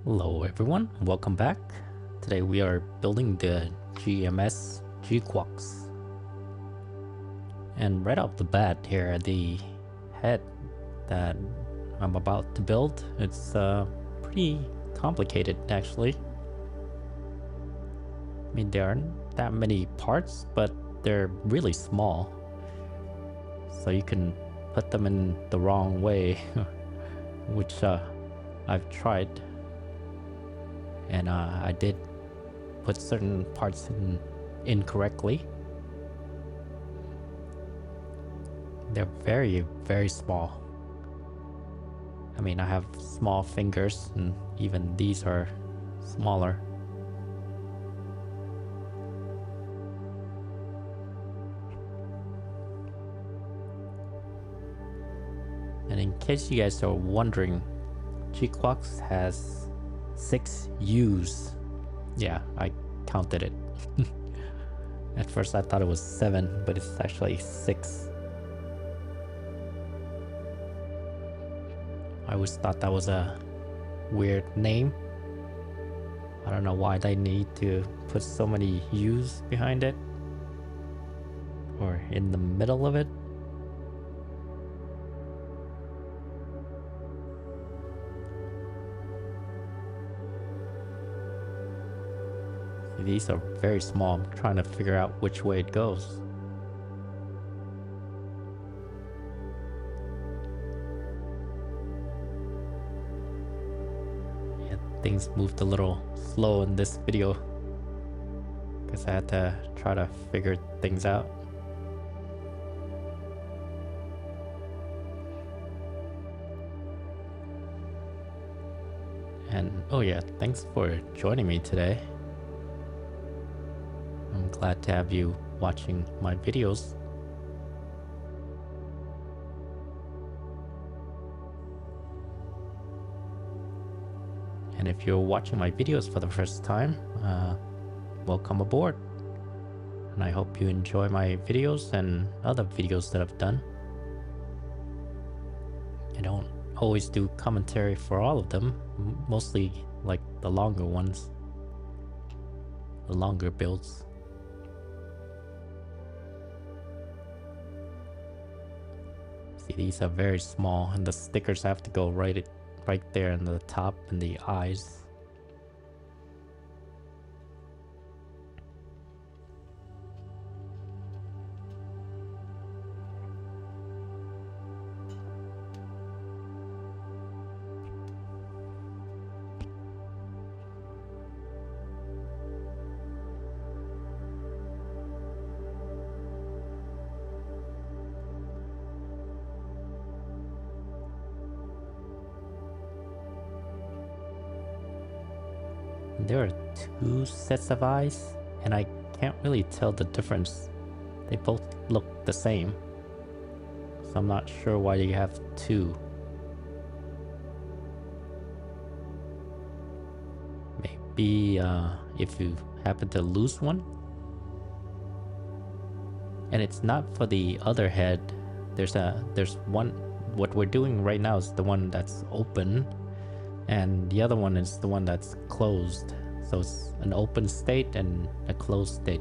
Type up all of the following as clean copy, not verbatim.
Hello everyone, welcome back. Today we are building the gMS GQuuuuuuX. And right off the bat here, the head that I'm about to build, it's pretty complicated actually. I mean, there aren't that many parts, but they're really small. So you can put them in the wrong way, which I've tried. And I did put certain parts in incorrectly. They're very, very small. I mean, I have small fingers, and even these are smaller. And in case you guys are wondering, GQuuuuuuX has 6 U's. Yeah, I counted it. At first I thought it was 7, but it's actually 6. I always thought that was a weird name. I don't know why they need to put so many U's behind it or in the middle of it. These are very small. I'm trying to figure out which way it goes. Yeah, things moved a little slow in this video because I had to try to figure things out. And oh yeah, thanks for joining me today. I'm glad to have you watching my videos. And if you're watching my videos for the first time, welcome aboard. And I hope you enjoy my videos and other videos that I've done. I don't always do commentary for all of them, mostly like the longer ones, the longer builds. See, these are very small, and the stickers have to go right there in the top and the eyes. There are 2 sets of eyes, and I can't really tell the difference. They both look the same, so I'm not sure why you have 2. Maybe if you happen to lose one. And it's not for the other head. There's one. What we're doing right now is the one that's open, and the other one is the one that's closed. So it's an open state and a closed state.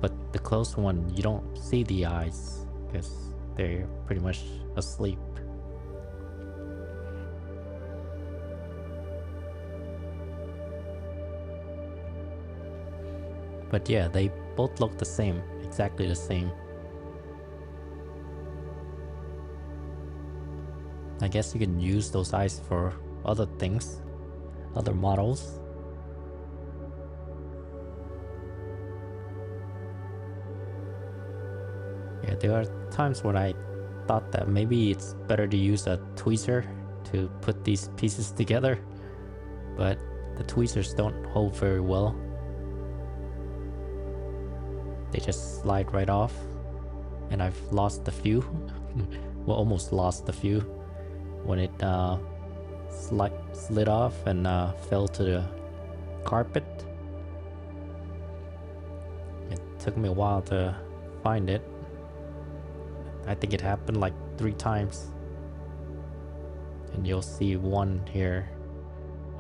But the closed one, you don't see the eyes because they're pretty much asleep. But yeah, they both look the same, exactly the same. I guess you can use those eyes for other things, other models. Yeah, there are times when I thought that maybe it's better to use a tweezer to put these pieces together, but the tweezers don't hold very well. They just slide right off, and I've lost a few. Well, almost lost a few when it slid off and fell to the carpet. It took me a while to find it. I think it happened like 3 times. And you'll see one here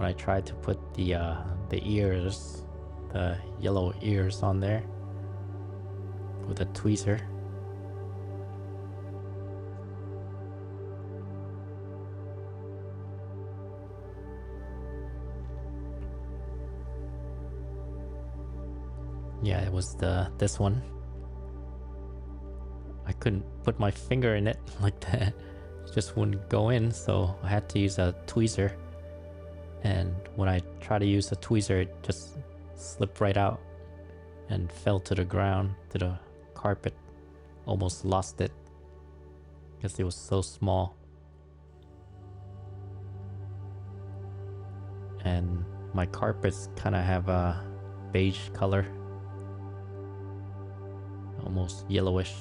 when I tried to put the ears, the yellow ears on there with a tweezer. Yeah, it was this one. I couldn't put my finger in it like that. It just wouldn't go in, so I had to use a tweezer. And when I tried to use a tweezer, it just slipped right out and fell to the ground, to the carpet. Almost lost it because it was so small. And my carpets kind of have a beige color, almost yellowish.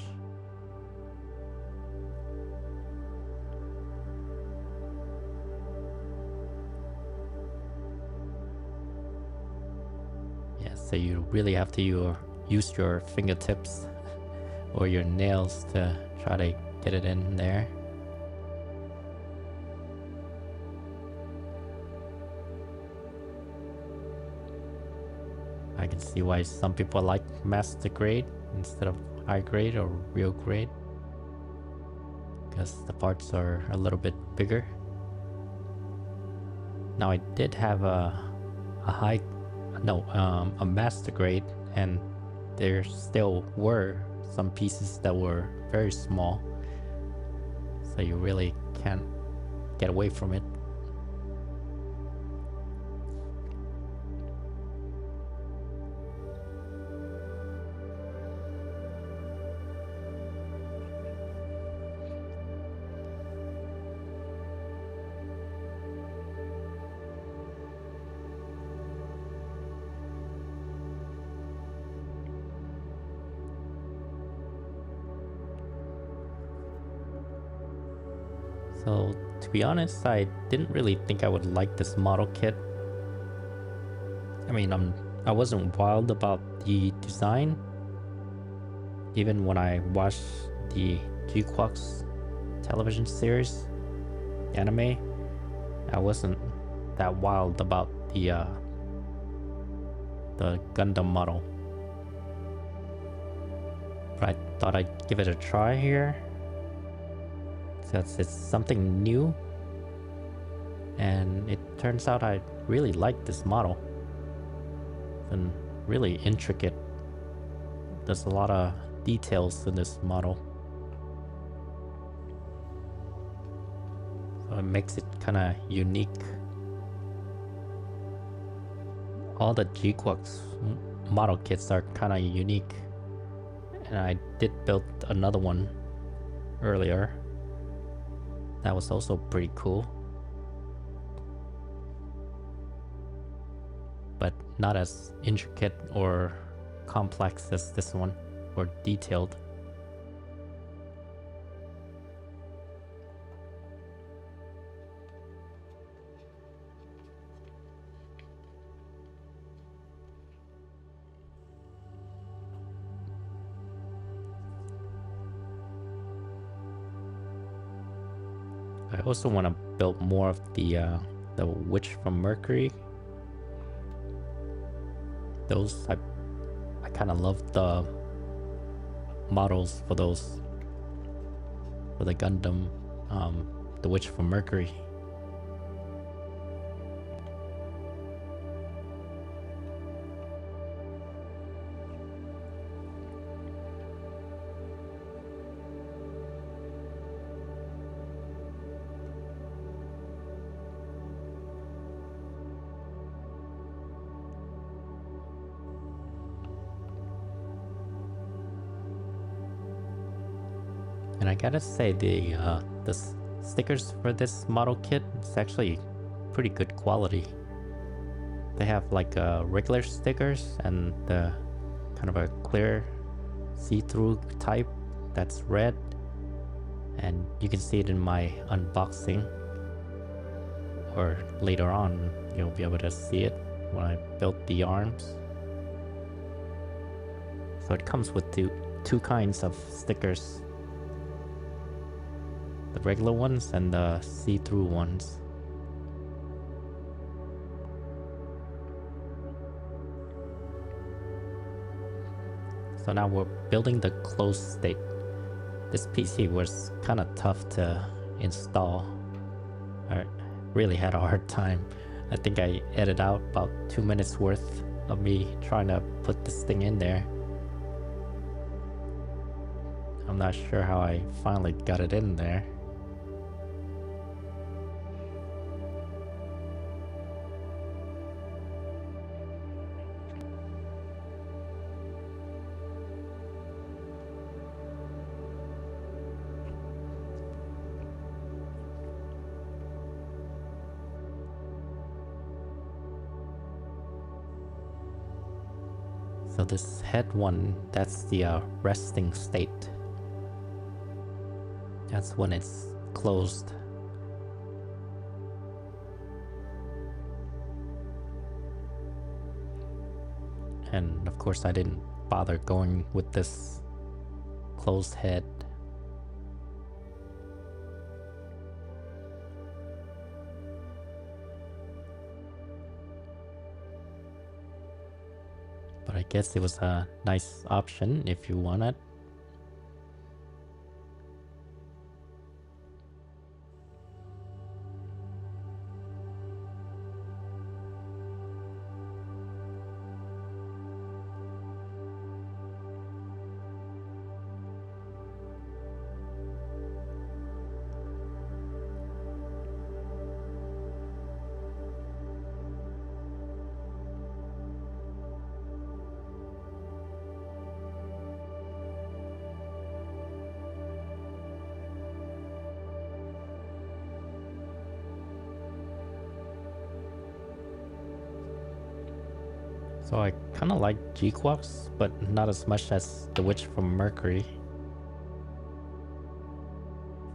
Yeah, so you really have to use your fingertips or your nails to try to get it in there. I can see why some people like master grade instead of high grade or real grade, because the parts are a little bit bigger. Now I did have a master grade, and there still were some pieces that were very small, so you really can't get away from it. So to be honest, I didn't really think I would like this model kit. I mean, I wasn't wild about the design. Even when I watched the GQuuuuuuX television series, anime, I wasn't that wild about the Gundam model. But I thought I'd give it a try here, since it's something new, and it turns out I really like this model. And really intricate. There's a lot of details in this model, so it makes it kind of unique. All the GQuuuuuuX model kits are kind of unique, and I did build another one earlier that was also pretty cool, but not as intricate or complex as this one, or detailed. I also want to build more of the witch from Mercury. Those I kind of love the models for those, for the Gundam, the witch from Mercury. And I gotta say, the stickers for this model kit is actually pretty good quality. They have like regular stickers and the kind of a clear see-through type that's red, and you can see it in my unboxing, or later on you'll be able to see it when I built the arms. So it comes with two kinds of stickers, the regular ones and the see-through ones. So now we're building the closed state. This PC was kind of tough to install. I really had a hard time. I think I edited out about 2 minutes worth of me trying to put this thing in there. I'm not sure how I finally got it in there. So this head one, that's the resting state. That's when it's closed. And of course I didn't bother going with this closed head. But I guess it was a nice option if you want it. So I kind of like GQuuuuuuX, but not as much as the Witch from Mercury.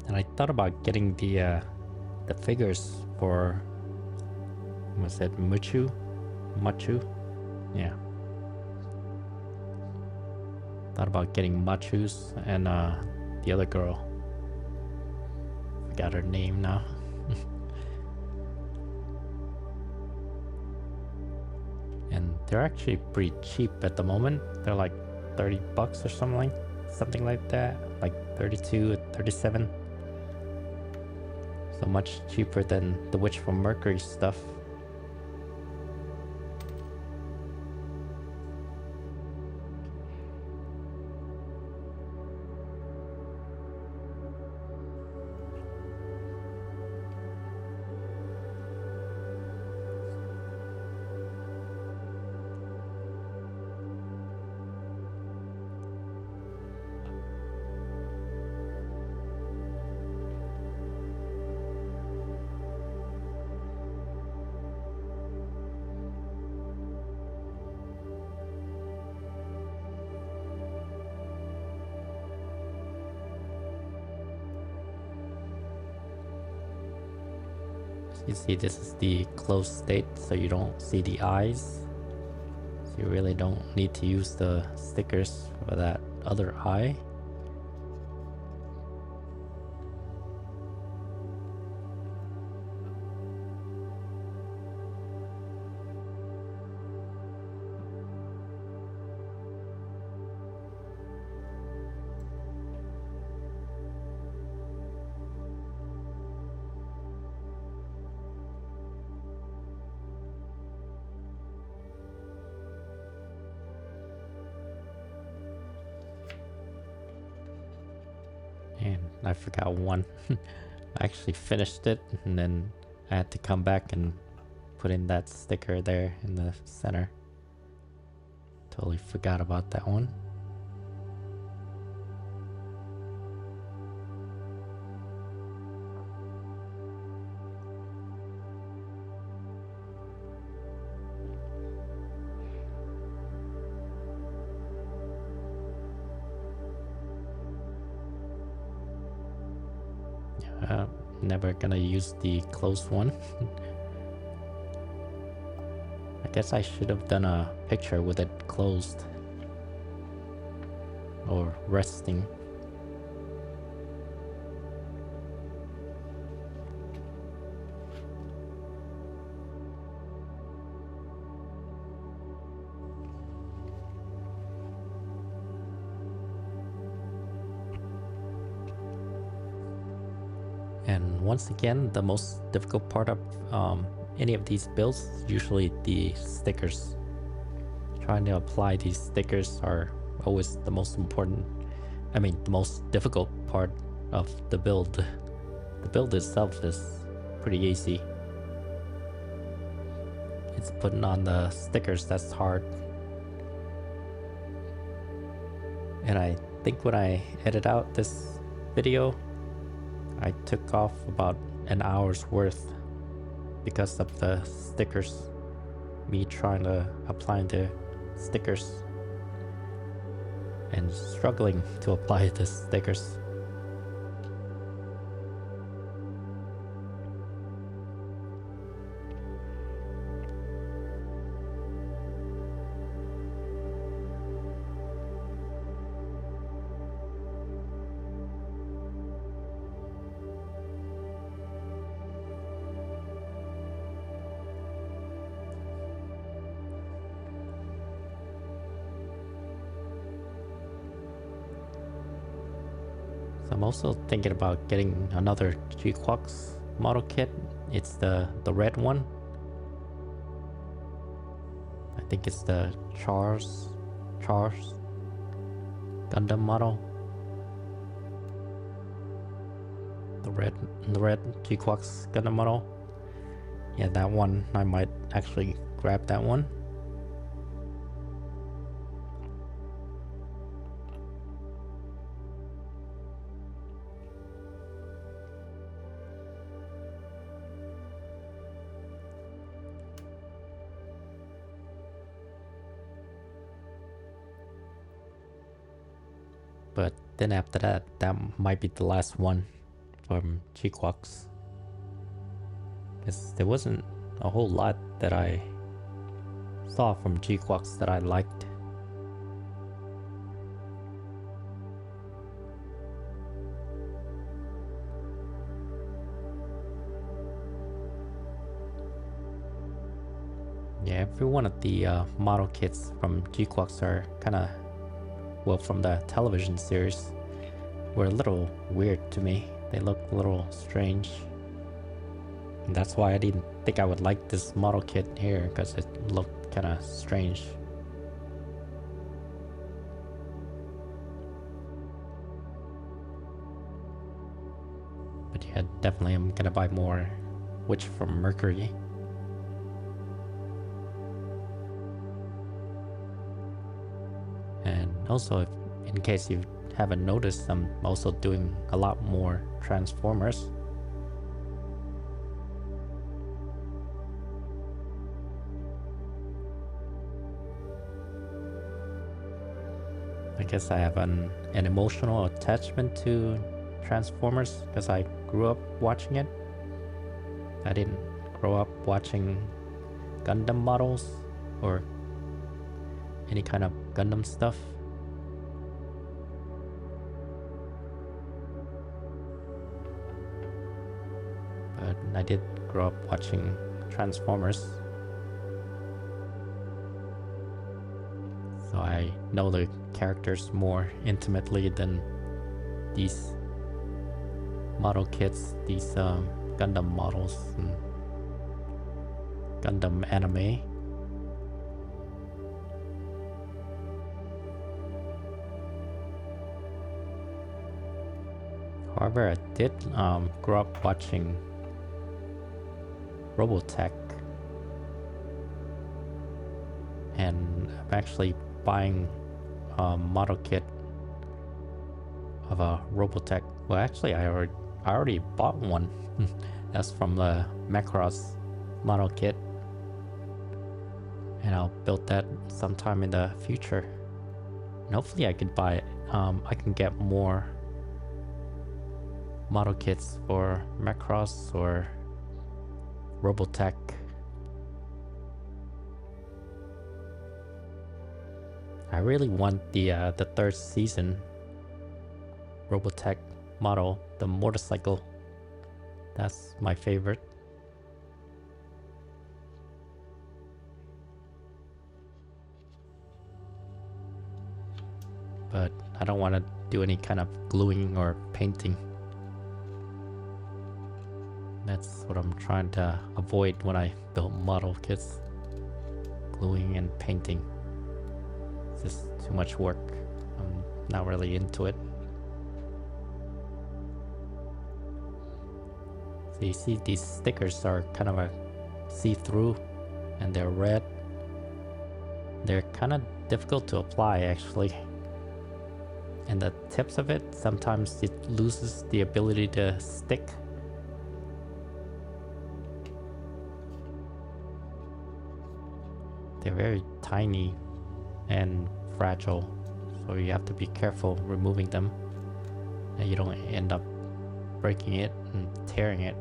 And I thought about getting the figures for, was it Machu? Yeah. Thought about getting Machu's and the other girl. Forgot her name now. And they're actually pretty cheap at the moment. They're like 30 bucks or something like that, like 32, 37. So much cheaper than the Witch from Mercury stuff. You see, this is the closed state, so you don't see the eyes. So you really don't need to use the stickers for that other eye. And I forgot one. I actually finished it and then I had to come back and put in that sticker there in the center. Totally forgot about that one. Never gonna use the closed one. I guess I should have done a picture with it closed or resting. And once again, the most difficult part of any of these builds is usually the stickers. Trying to apply these stickers are always the most important, the most difficult part of the build. The build itself is pretty easy. It's putting on the stickers that's hard. And I think when I edit out this video, I took off about an hour's worth because of the stickers. Me trying to apply the stickers and struggling to apply the stickers. I'm also thinking about getting another GQuuuuuuX model kit. It's the red one. I think it's the Charles Gundam model. The red GQuuuuuuX Gundam model. Yeah, that one. I might actually grab that one. But then after that, that might be the last one from GQuuuuuuX. Because there wasn't a whole lot that I saw from GQuuuuuuX that I liked. Yeah, every one of the model kits from GQuuuuuuX are kind of, well, from the television series, were a little weird to me. They look a little strange. And that's why I didn't think I would like this model kit here, because it looked kind of strange. But yeah, definitely I'm gonna buy more Witch from Mercury. And also, if, in case you haven't noticed, I'm also doing a lot more Transformers. I guess I have an emotional attachment to Transformers because I grew up watching it. I didn't grow up watching Gundam models or any kind of Gundam stuff. But I did grow up watching Transformers. So I know the characters more intimately than these model kits, these Gundam models and Gundam anime. However, I did grow up watching Robotech, and I'm actually buying a model kit of a Robotech. Well, actually, I already bought one. That's from the Macross model kit, and I'll build that sometime in the future. And hopefully, I could buy. I can get more model kits for Macross or Robotech. I really want the third season Robotech model, the motorcycle. That's my favorite. But I don't want to do any kind of gluing or painting. That's what I'm trying to avoid when I build model kits. Gluing and painting. It's just too much work. I'm not really into it. So you see these stickers are kind of a see-through and they're red. They're kind of difficult to apply actually. And the tips of it, sometimes it loses the ability to stick. They're very tiny and fragile, so you have to be careful removing them and you don't end up breaking it and tearing it.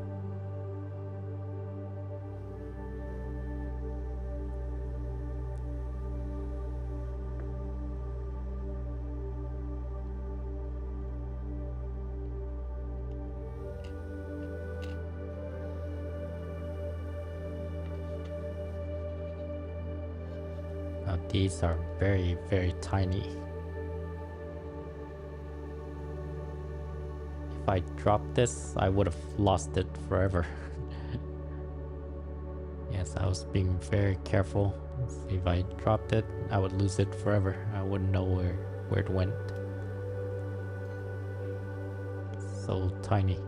Now these are very, very tiny. If I dropped this, I would have lost it forever. Yes, I was being very careful. If I dropped it, I would lose it forever. I wouldn't know where it went. So tiny.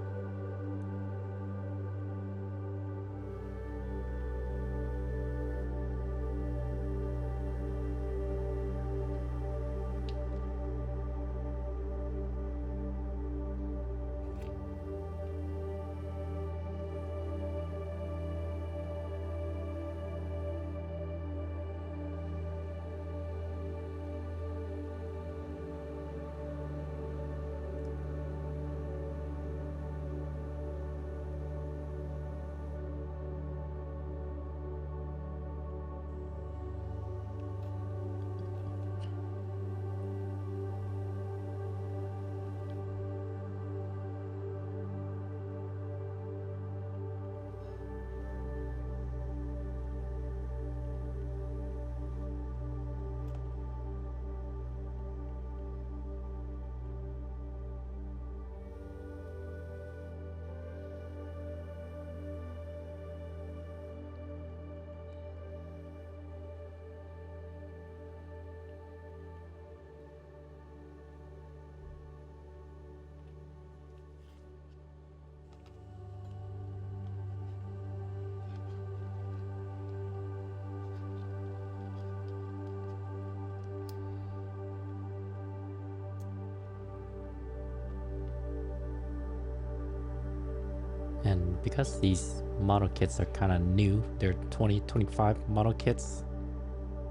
And because these model kits are kind of new, they're 2025 model kits,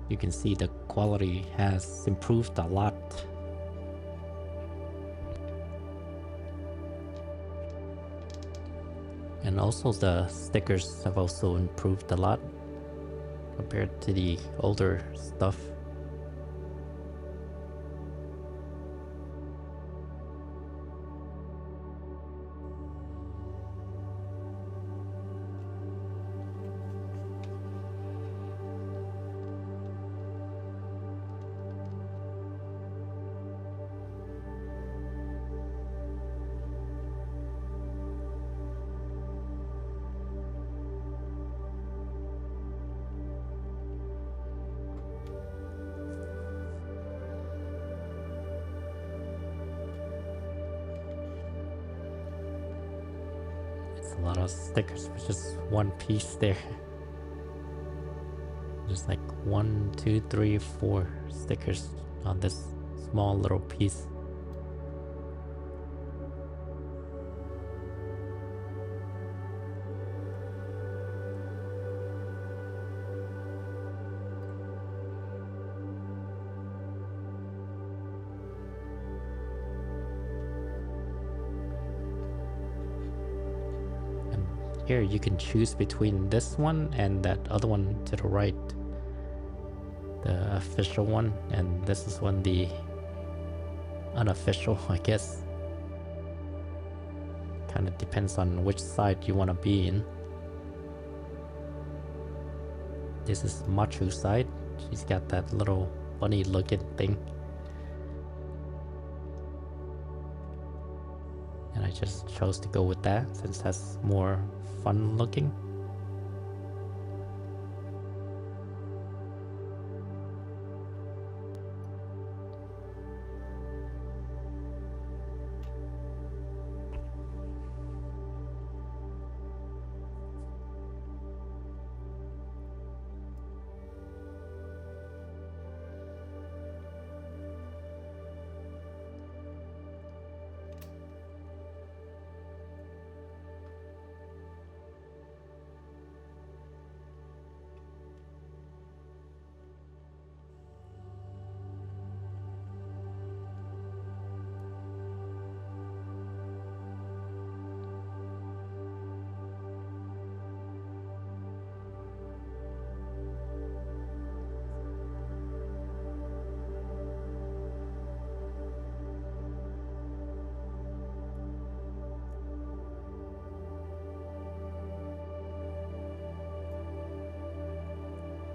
you can see the quality has improved a lot. And also the stickers have also improved a lot compared to the older stuff. A lot of stickers for just one piece there. Just like 1, 2, 3, 4 stickers on this small little piece. Here you can choose between this one and that other one to the right, the official one, and this is one, the unofficial, I guess. Kind of depends on which side you want to be in. This is Machu's side. She's got that little funny looking thing. And I just chose to go with that since that's more fun looking.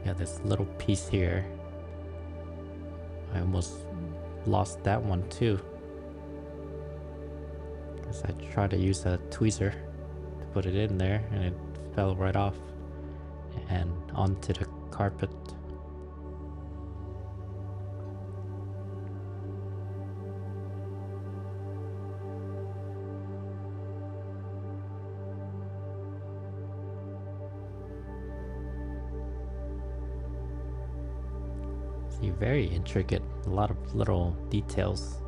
Yeah, this little piece here, I almost lost that one too, because I tried to use a tweezer to put it in there and it fell right off and onto the carpet. See, very intricate, a lot of little details.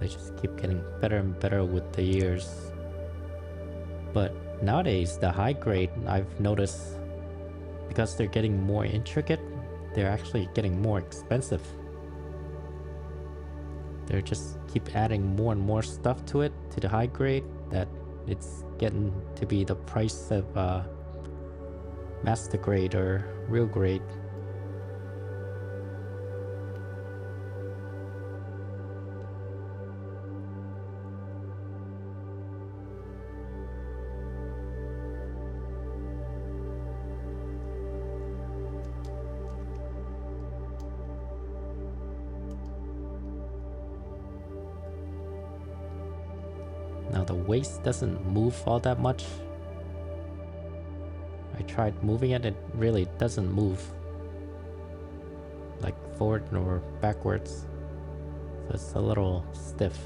They just keep getting better and better with the years. But nowadays, the high grade, I've noticed, because they're getting more intricate, they're actually getting more expensive. They just keep adding more and more stuff to it, to the high grade, that it's getting to be the price of master grade or real grade. Now the waist doesn't move all that much. I tried moving it, it really doesn't move, like forward or backwards, so it's a little stiff.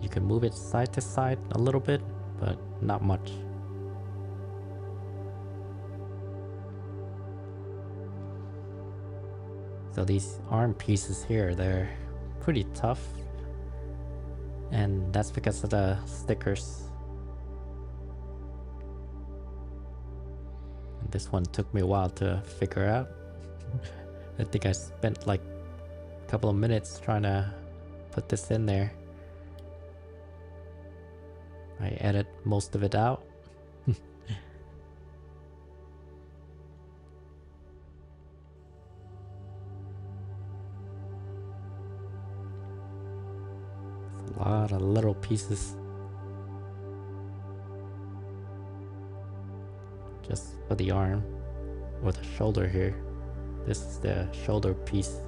You can move it side to side a little bit, but not much. So these arm pieces here, they're pretty tough, and that's because of the stickers. And this one took me a while to figure out. I think I spent like a couple of minutes trying to put this in there. I edit most of it out. A lot of little pieces just for the arm or the shoulder here. This is the shoulder piece.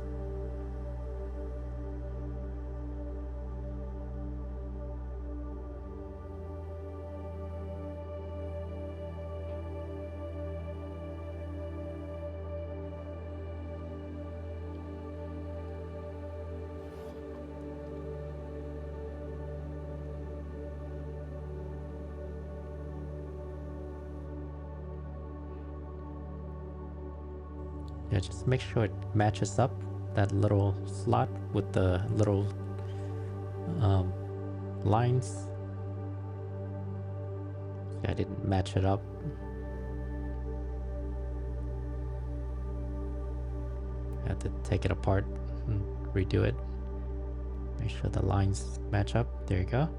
Yeah, just make sure it matches up, that little slot with the little lines. Yeah, I didn't match it up. I had to take it apart and redo it. Make sure the lines match up. There you go.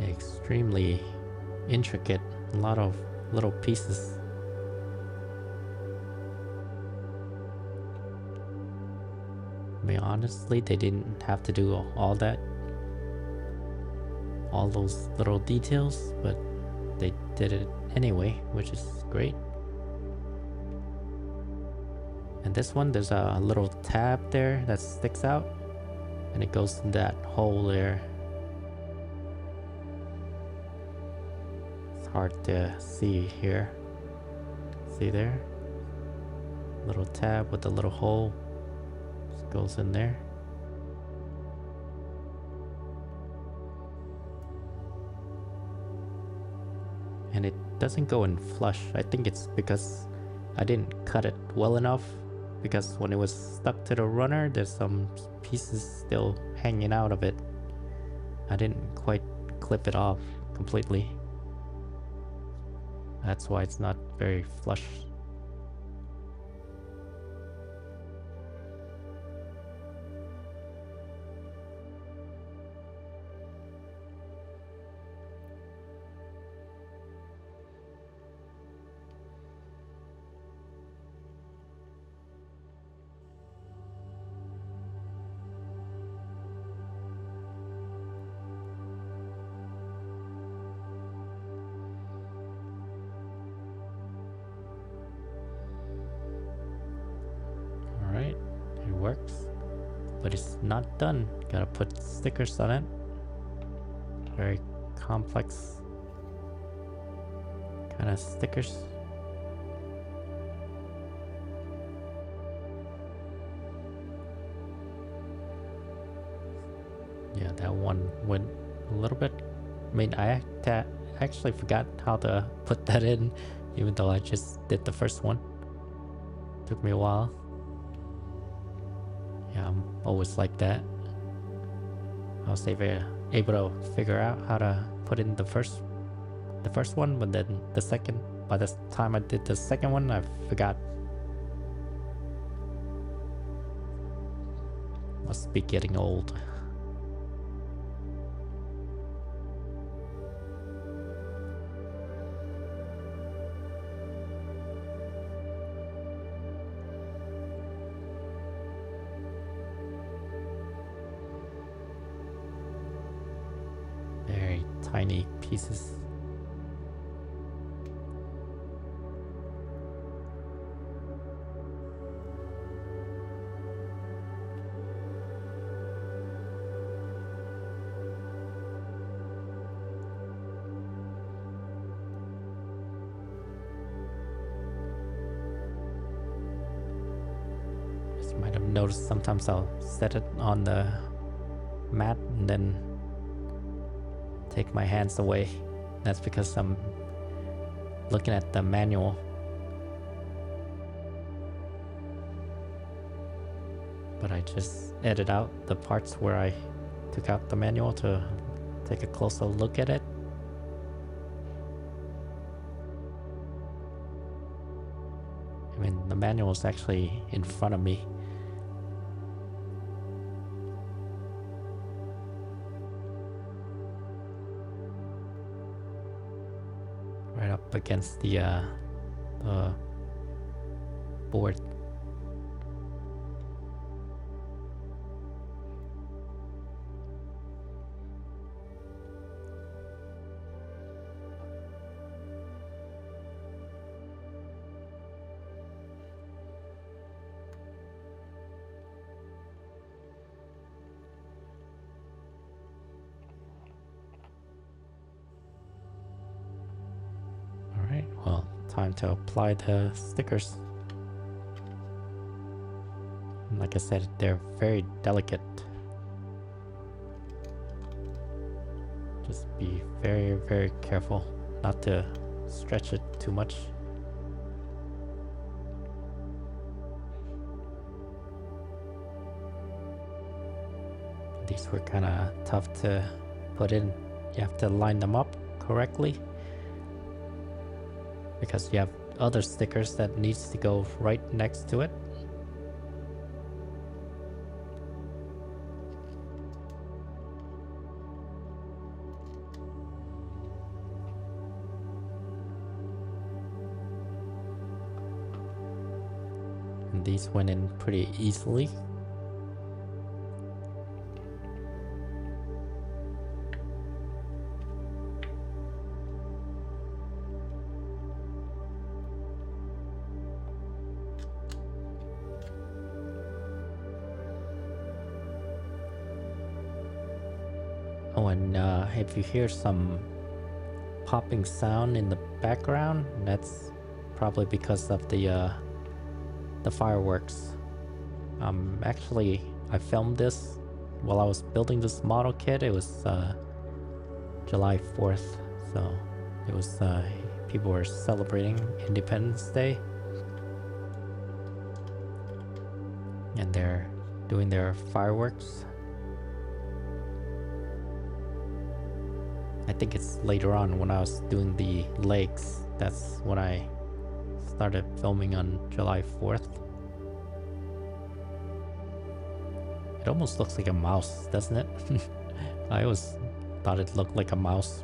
Extremely intricate, a lot of little pieces. I mean, honestly, they didn't have to do all that, all those little details, but they did it anyway, which is great. And this one, there's a little tab there that sticks out, and it goes in that hole there. It's hard to see here. See there? Little tab with a little hole. Just goes in there. And it doesn't go in flush. I think it's because I didn't cut it well enough, because when it was stuck to the runner, there's some pieces still hanging out of it. I didn't quite clip it off completely. That's why it's not very flush. Alright, it works. But it's not done. Gotta put stickers on it. Very complex kind of stickers. Yeah, that one went a little bit. I mean, I actually forgot how to put that in, even though I just did the first one. Took me a while. Yeah, I'm always like that. I was able to figure out how to put in the first one, but then the second, by the time I did the second one, I forgot. Must be getting old. Very tiny pieces. As you might have noticed, sometimes I'll set it on the mat and then take my hands away. That's because I'm looking at the manual. But I just edit out the parts where I took out the manual to take a closer look at it. I mean, the manual is actually in front of me. Right up against the board. Alright, well, time to apply the stickers. And like I said, they're very delicate. Just be very, very careful not to stretch it too much. These were kind of tough to put in. You have to line them up correctly, because you have other stickers that needs to go right next to it. And these went in pretty easily. Oh, and if you hear some popping sound in the background, that's probably because of the fireworks. Actually, I filmed this while I was building this model kit. It was July 4th, so it was people were celebrating Independence Day, and they're doing their fireworks. I think it's later on when I was doing the legs. That's when I started filming on July 4th. It almost looks like a mouse, doesn't it? I always thought it looked like a mouse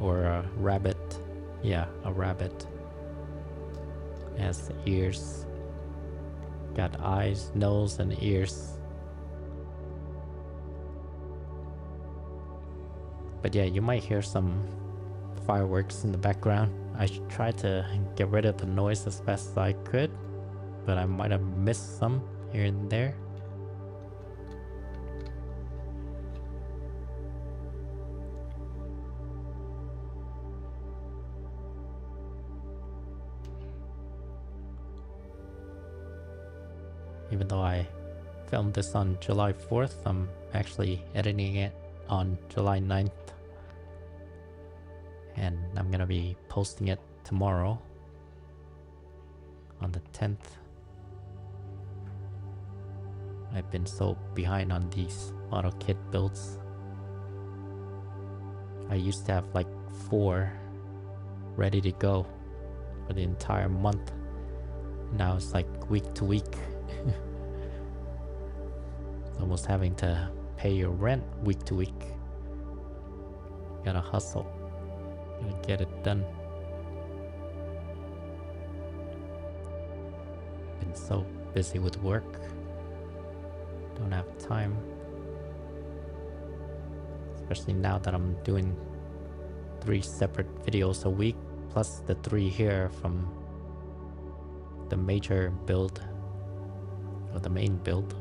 or a rabbit. Yeah, a rabbit. It has ears. Got eyes, nose, and ears. But yeah, you might hear some fireworks in the background. I tried to get rid of the noise as fast as I could, but I might have missed some here and there. Even though I filmed this on July 4th, I'm actually editing it on July 9th. And I'm gonna be posting it tomorrow on the 10th. I've been so behind on these model kit builds. I used to have like 4 ready to go for the entire month. Now it's like week to week. It's almost having to pay your rent week to week. Gotta hustle. Gotta get it done. Been so busy with work. Don't have time. Especially now that I'm doing 3 separate videos a week, plus the 3 here from the major build, or the main build.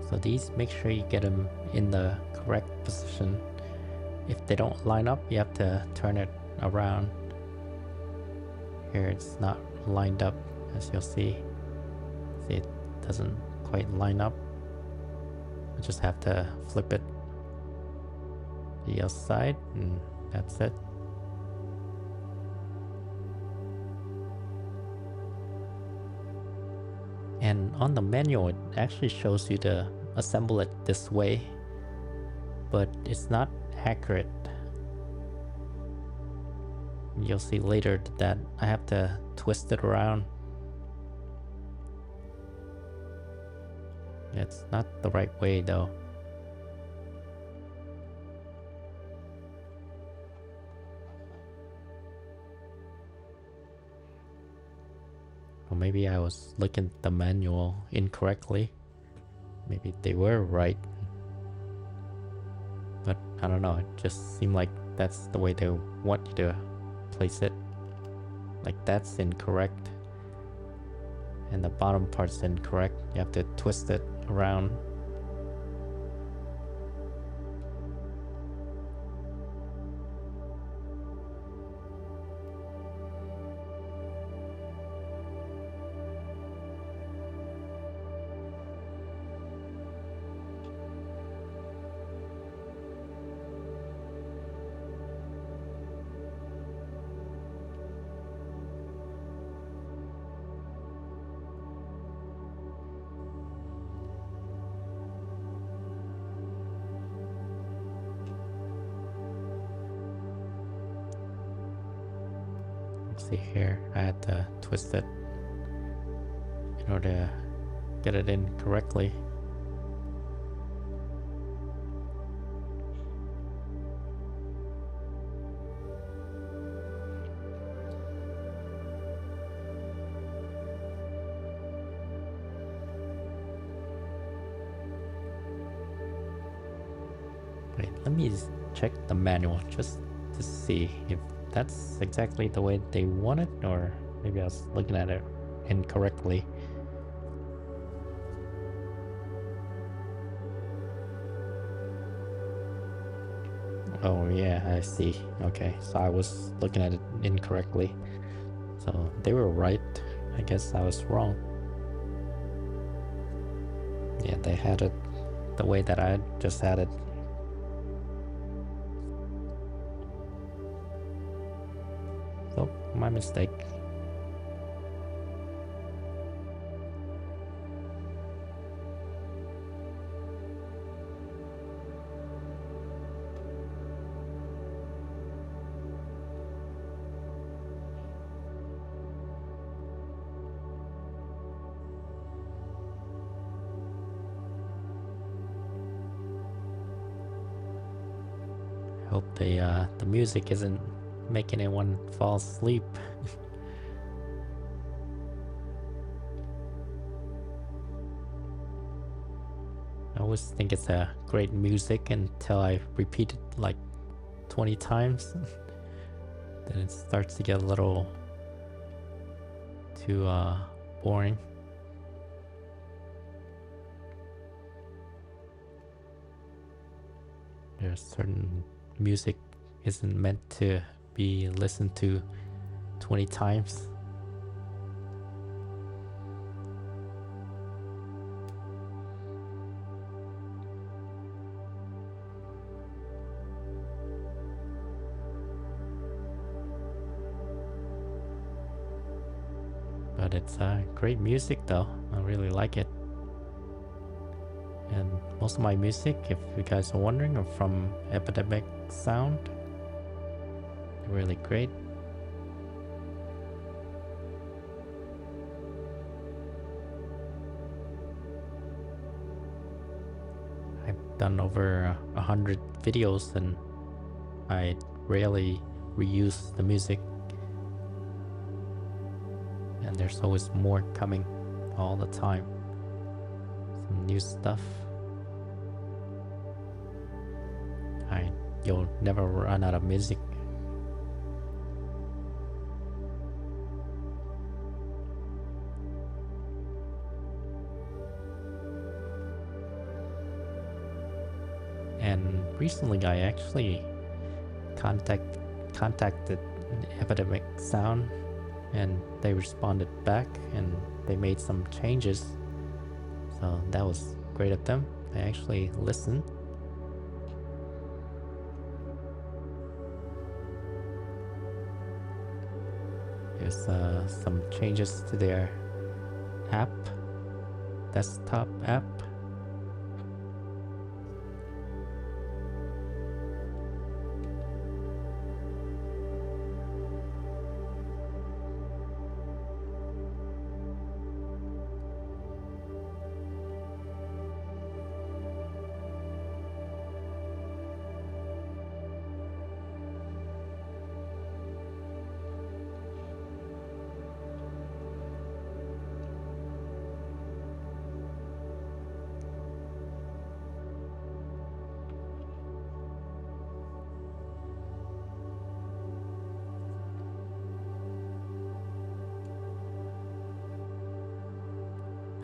So these, make sure you get them in the correct position. If they don't line up, you have to turn it around. Here it's not lined up, as you'll see. See, it doesn't quite line up. I just have to flip it to the other side, and that's it. And on the manual, it actually shows you to assemble it this way, but it's not accurate. You'll see later that I have to twist it around. It's not the right way though. Or maybe I was looking at the manual incorrectly. Maybe they were right. But I don't know, it just seemed like that's the way they want you place it. Like that's incorrect. And the bottom part's incorrect. You have to twist it around. See here, I had to twist it in order to get it in correctly. Wait, let me check the manual just to see if that's exactly the way they want it, or maybe I was looking at it incorrectly. Oh yeah, I see. Okay, so I was looking at it incorrectly. So they were right. I guess I was wrong. Yeah, they had it the way that I just had it. So, my mistake. Hope the music isn't making anyone fall asleep. I always think it's a great music until I repeat it like 20 times. Then it starts to get a little too boring. There's certain music isn't meant to be listened to 20 times. But it's great music though. I really like it. And most of my music, if you guys are wondering, are from Epidemic Sound. They're really great. I've done over 100 videos and I rarely reuse the music. And there's always more coming all the time. Some new stuff. You'll never run out of music. And recently I actually contacted Epidemic Sound and they responded back and they made some changes. So that was great of them. They actually listened. There's some changes to their app, desktop app.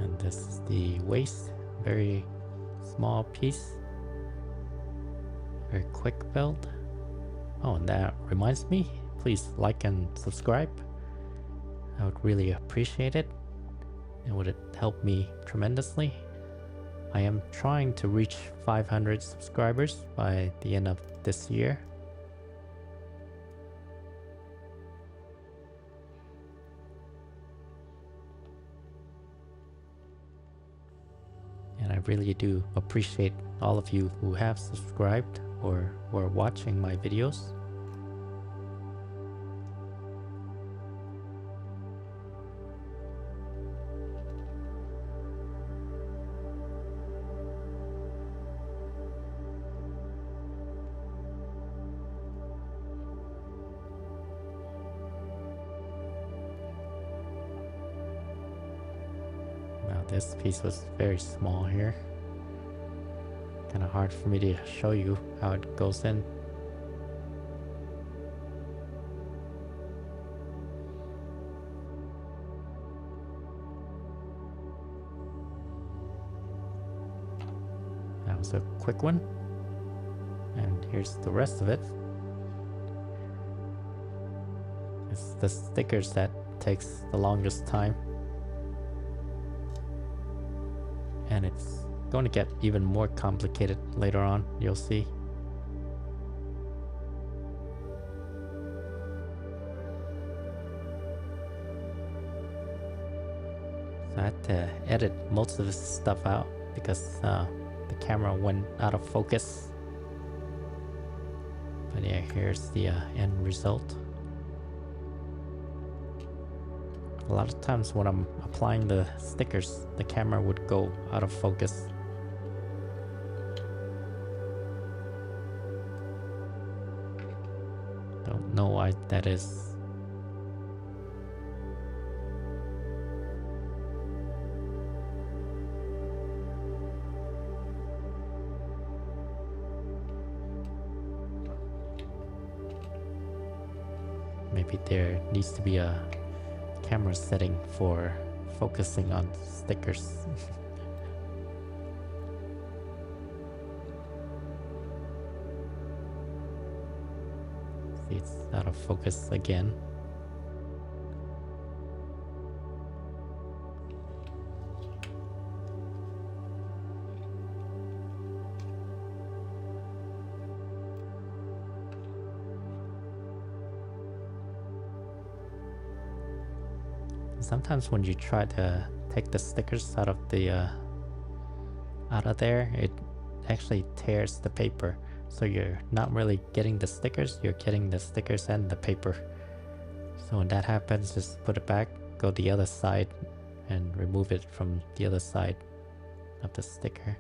And this is the waist, very small piece, very quick build. Oh, and that reminds me, please like and subscribe. I would really appreciate it. It would help me tremendously. I am trying to reach 500 subscribers by the end of this year. And I really do appreciate all of you who have subscribed or who are watching my videos. Now this piece was very small here. Kind of hard for me to show you how it goes in. That was a quick one. And here's the rest of it. It's the stickers that takes the longest time. And it's going to get even more complicated later on, you'll see. So I had to edit most of this stuff out because the camera went out of focus. But yeah, here's the end result. A lot of times when I'm applying the stickers, the camera would go out of focus. Don't know why that is. Maybe there needs to be a camera setting for focusing on stickers. See, it's out of focus again. Sometimes when you try to take the stickers out of there, it actually tears the paper. So you're not really getting the stickers, you're getting the stickers and the paper. So when that happens, just put it back, go the other side, and remove it from the other side of the sticker.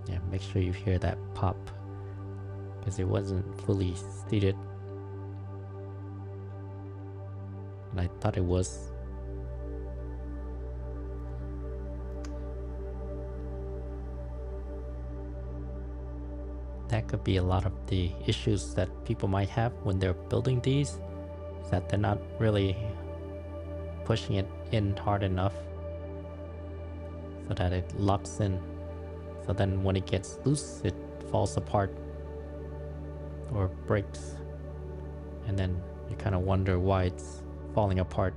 Yeah, make sure you hear that pop, because it wasn't fully seated. And I thought it was. That could be a lot of the issues that people might have when they're building these, is that they're not really pushing it in hard enough so that it locks in. So then when it gets loose, it falls apart or breaks. And then you kind of wonder why it's falling apart.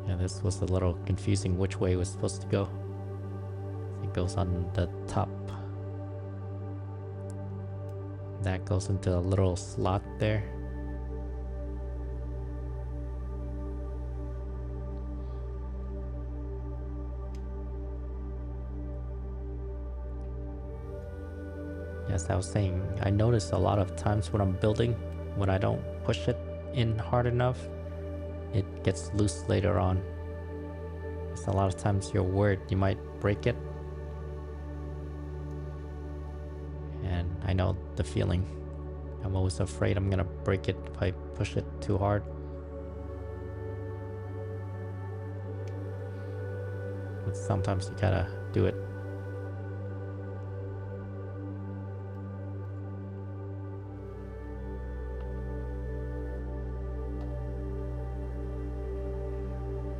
Yeah, this was a little confusing which way it was supposed to go. It goes on the top. That goes into a little slot there. As I was saying, I notice a lot of times when I'm building, when I don't push it in hard enough, it gets loose later on. So a lot of times you're worried you might break it. And I know the feeling. I'm always afraid I'm gonna break it if I push it too hard. But sometimes you gotta do it.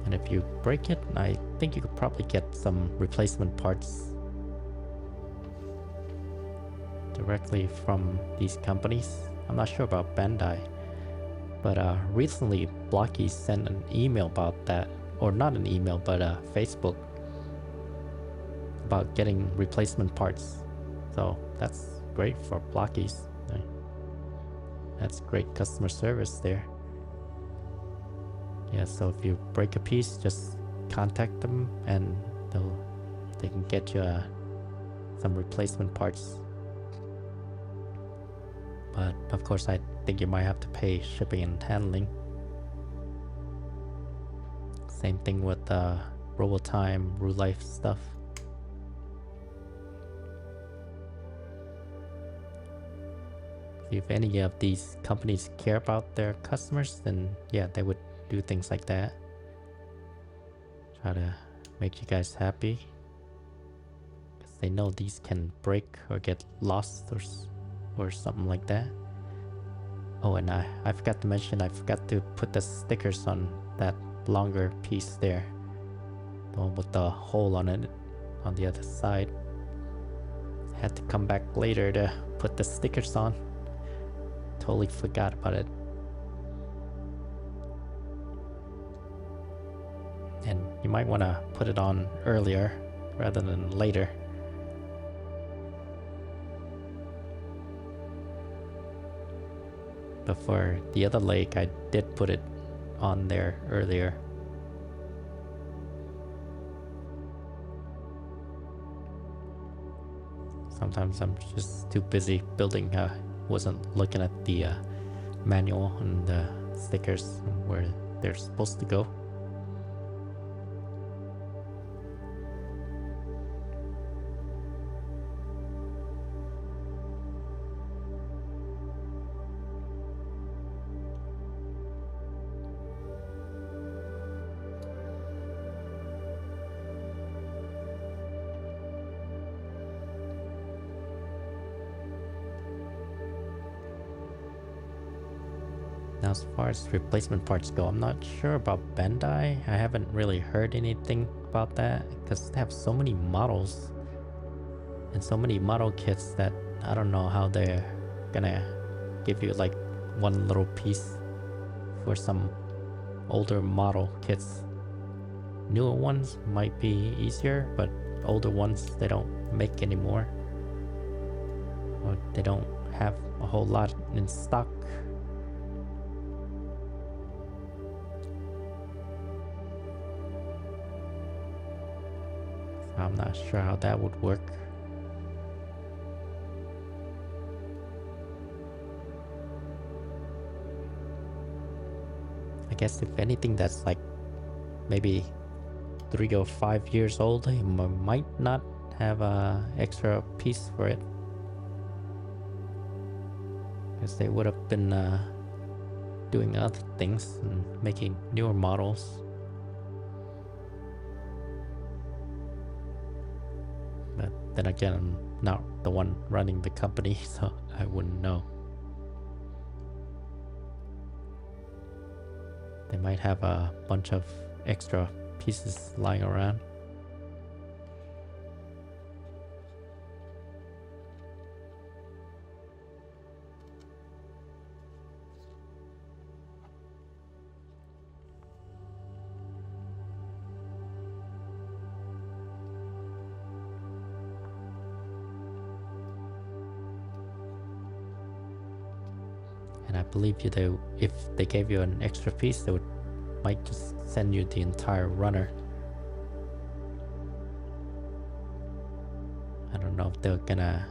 And if you break it, I think you could probably get some replacement parts directly from these companies. I'm not sure about Bandai, but recently Blocky sent an email about that, or not an email, but Facebook, about getting replacement parts. So that's great for Blockies. That's great customer service there. Yeah, so if you break a piece, just contact them and they can get you some replacement parts. But of course, I think you might have to pay shipping and handling. Same thing with Robotime, RuLife stuff. If any of these companies care about their customers, then yeah, they would do things like that. Try to make you guys happy. Because they know these can break or get lost or something like that. Oh, and I forgot to mention, I forgot to put the stickers on that longer piece there. The one with the hole on it on the other side. Had to come back later to put the stickers on. Totally forgot about it. And you might want to put it on earlier rather than later. But for the other leg, I did put it on there earlier. Sometimes I'm just too busy building. Wasn't looking at the manual and the stickers where they're supposed to go. Now, as far as replacement parts go, I'm not sure about Bandai. I haven't really heard anything about that because they have so many models and so many model kits that I don't know how they're gonna give you like one little piece for some older model kits. Newer ones might be easier, but older ones they don't make anymore, or they don't have a whole lot in stock. I'm not sure how that would work. I guess if anything that's like maybe 3 or 5 years old, you might not have a extra piece for it. Because they would have been doing other things and making newer models. But then again, I'm not the one running the company, so I wouldn't know. They might have a bunch of extra pieces lying around. And I believe if they gave you an extra piece, they might just send you the entire runner. I don't know if they're gonna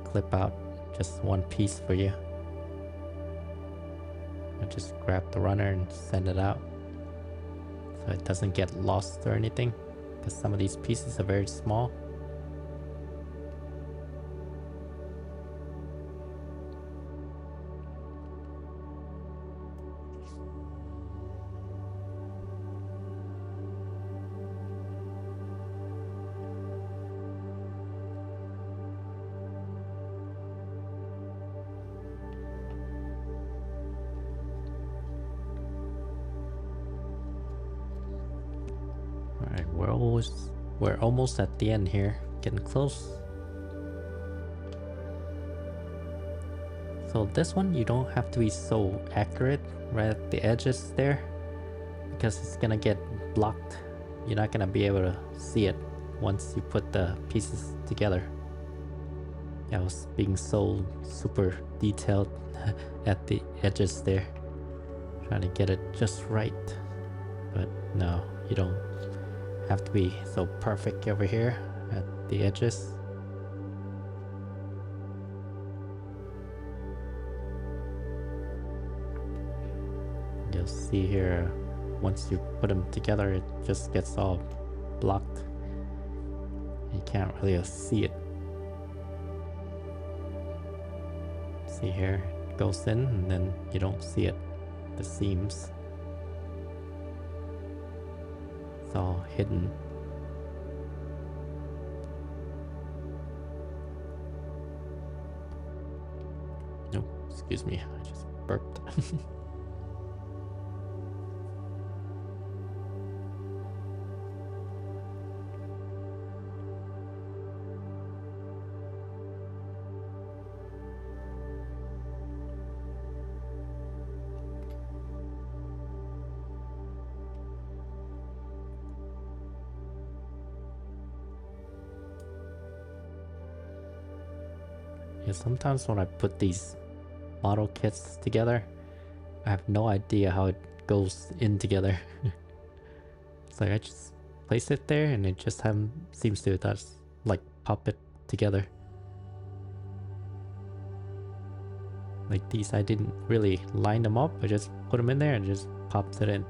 clip out just one piece for you. Or just grab the runner and send it out so it doesn't get lost or anything, because some of these pieces are very small. Alright, we're almost at the end here. Getting close. So this one you don't have to be so accurate right at the edges there, because it's gonna get blocked. You're not gonna be able to see it once you put the pieces together. I was being so super detailed at the edges there, trying to get it just right. But no, you don't have to be so perfect over here at the edges. You'll see here, once you put them together, it just gets all blocked. You can't really see it. See here, it goes in and then you don't see it, the seams. It's all hidden. Nope, excuse me, I just burped. Yeah, sometimes when I put these model kits together, I have no idea how it goes in together. It's like I just place it there and it just seems to just like pop it together. Like these, I didn't really line them up. I just put them in there and it just pops it in.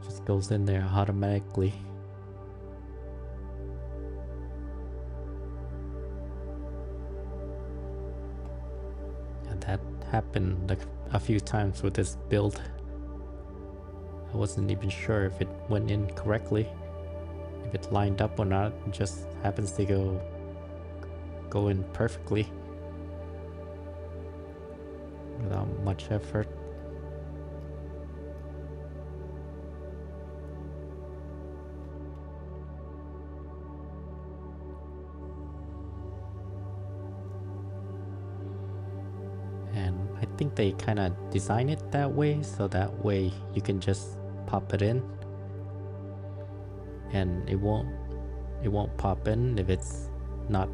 Just goes in there automatically. And that happened like a few times with this build. I wasn't even sure if it went in correctly, if it lined up or not. It just happens to go in perfectly without much effort. And I think they kind of design it that way, so that way you can just pop it in and it won't pop in if it's not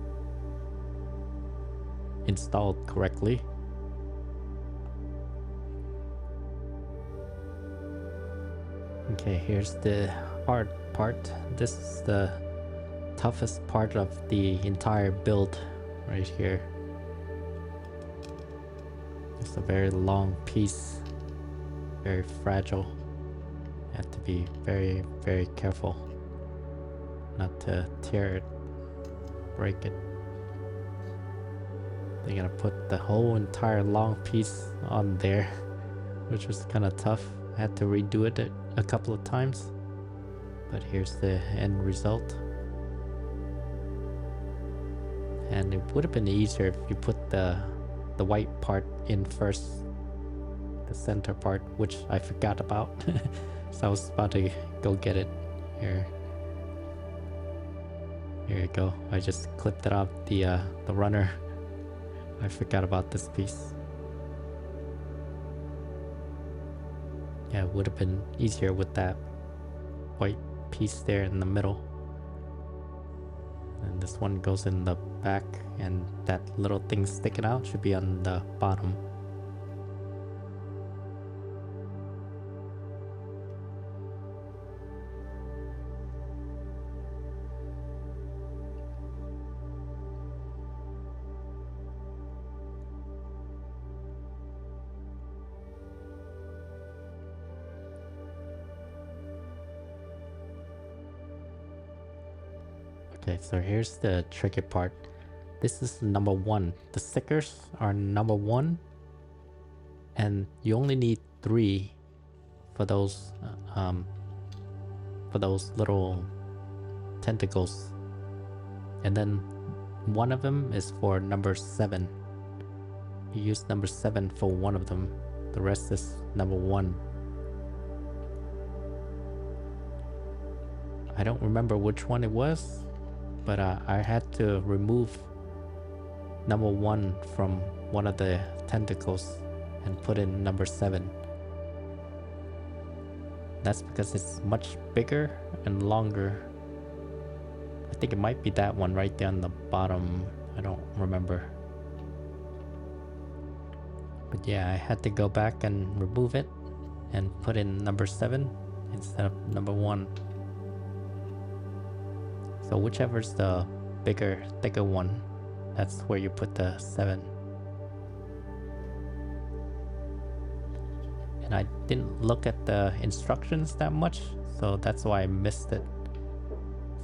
installed correctly. Okay, here's the hard part. This is the toughest part of the entire build right here. It's a very long piece, very fragile. You have to be very, very careful not to tear it, break it. They're gonna put the whole entire long piece on there, which was kind of tough. I had to redo it a couple of times, but here's the end result. And it would have been easier if you put the white part in first, the center part, which I forgot about. So I was about to go get it. Here you go. I just clipped it off the runner. I forgot about this piece. Yeah, it would have been easier with that white piece there in the middle. And this one goes in the back, and that little thing sticking out should be on the bottom. Okay, so here's the tricky part. This is number 1. The stickers are number 1, and you only need 3 for those little tentacles, and then one of them is for number 7. You use number 7 for one of them. The rest is number 1. I don't remember which one it was, but I had to remove number 1 from one of the tentacles and put in number 7. That's because it's much bigger and longer. I think it might be that one right there on the bottom. I don't remember. But yeah, I had to go back and remove it and put in number 7 instead of number 1. So whichever's the bigger, thicker one, that's where you put the 7. And I didn't look at the instructions that much, so that's why I missed it.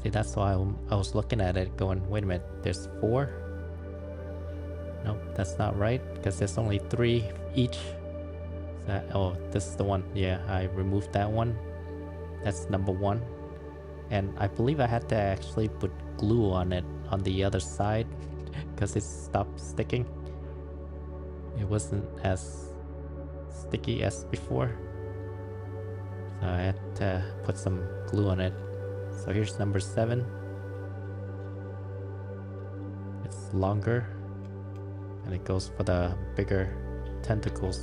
See, that's why I was looking at it going, wait a minute, there's 4? Nope, that's not right, because there's only 3 each. Oh, this is the one. Yeah, I removed that one. That's number 1. And I believe I had to actually put glue on it on the other side because it stopped sticking. It wasn't as sticky as before. So I had to put some glue on it. So here's number 7. It's longer and it goes for the bigger tentacles.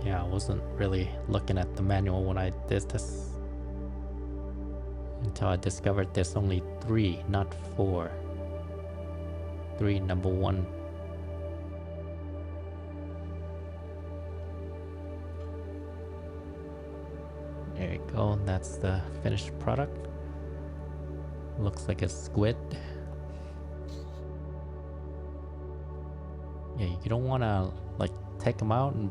Yeah, I wasn't really looking at the manual when I did this until I discovered there's only 3, not 4. 3, number 1. There you go, that's the finished product. Looks like a squid. Yeah, you don't want to like take them out and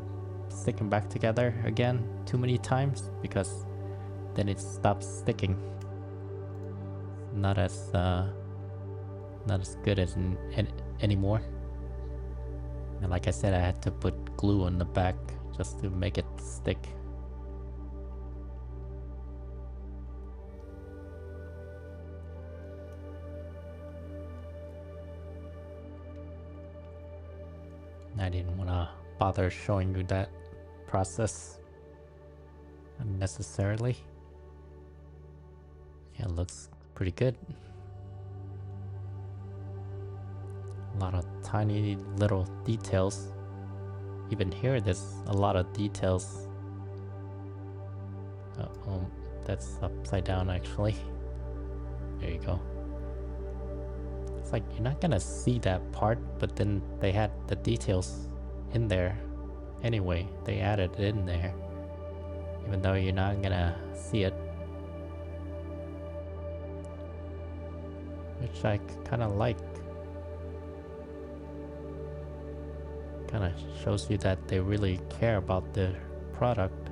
stick them back together again too many times, because then it stops sticking. Not as good as anymore. And like I said, I had to put glue on the back just to make it stick. I didn't want to bother showing you that process unnecessarily. Yeah, it looks pretty good. A lot of tiny little details. Even here there's a lot of details. Oh, that's upside down actually. There you go. It's like you're not gonna see that part, but then they had the details in there anyway. They added it in there even though you're not gonna see it, which I kind of like. Kind of shows you that they really care about the product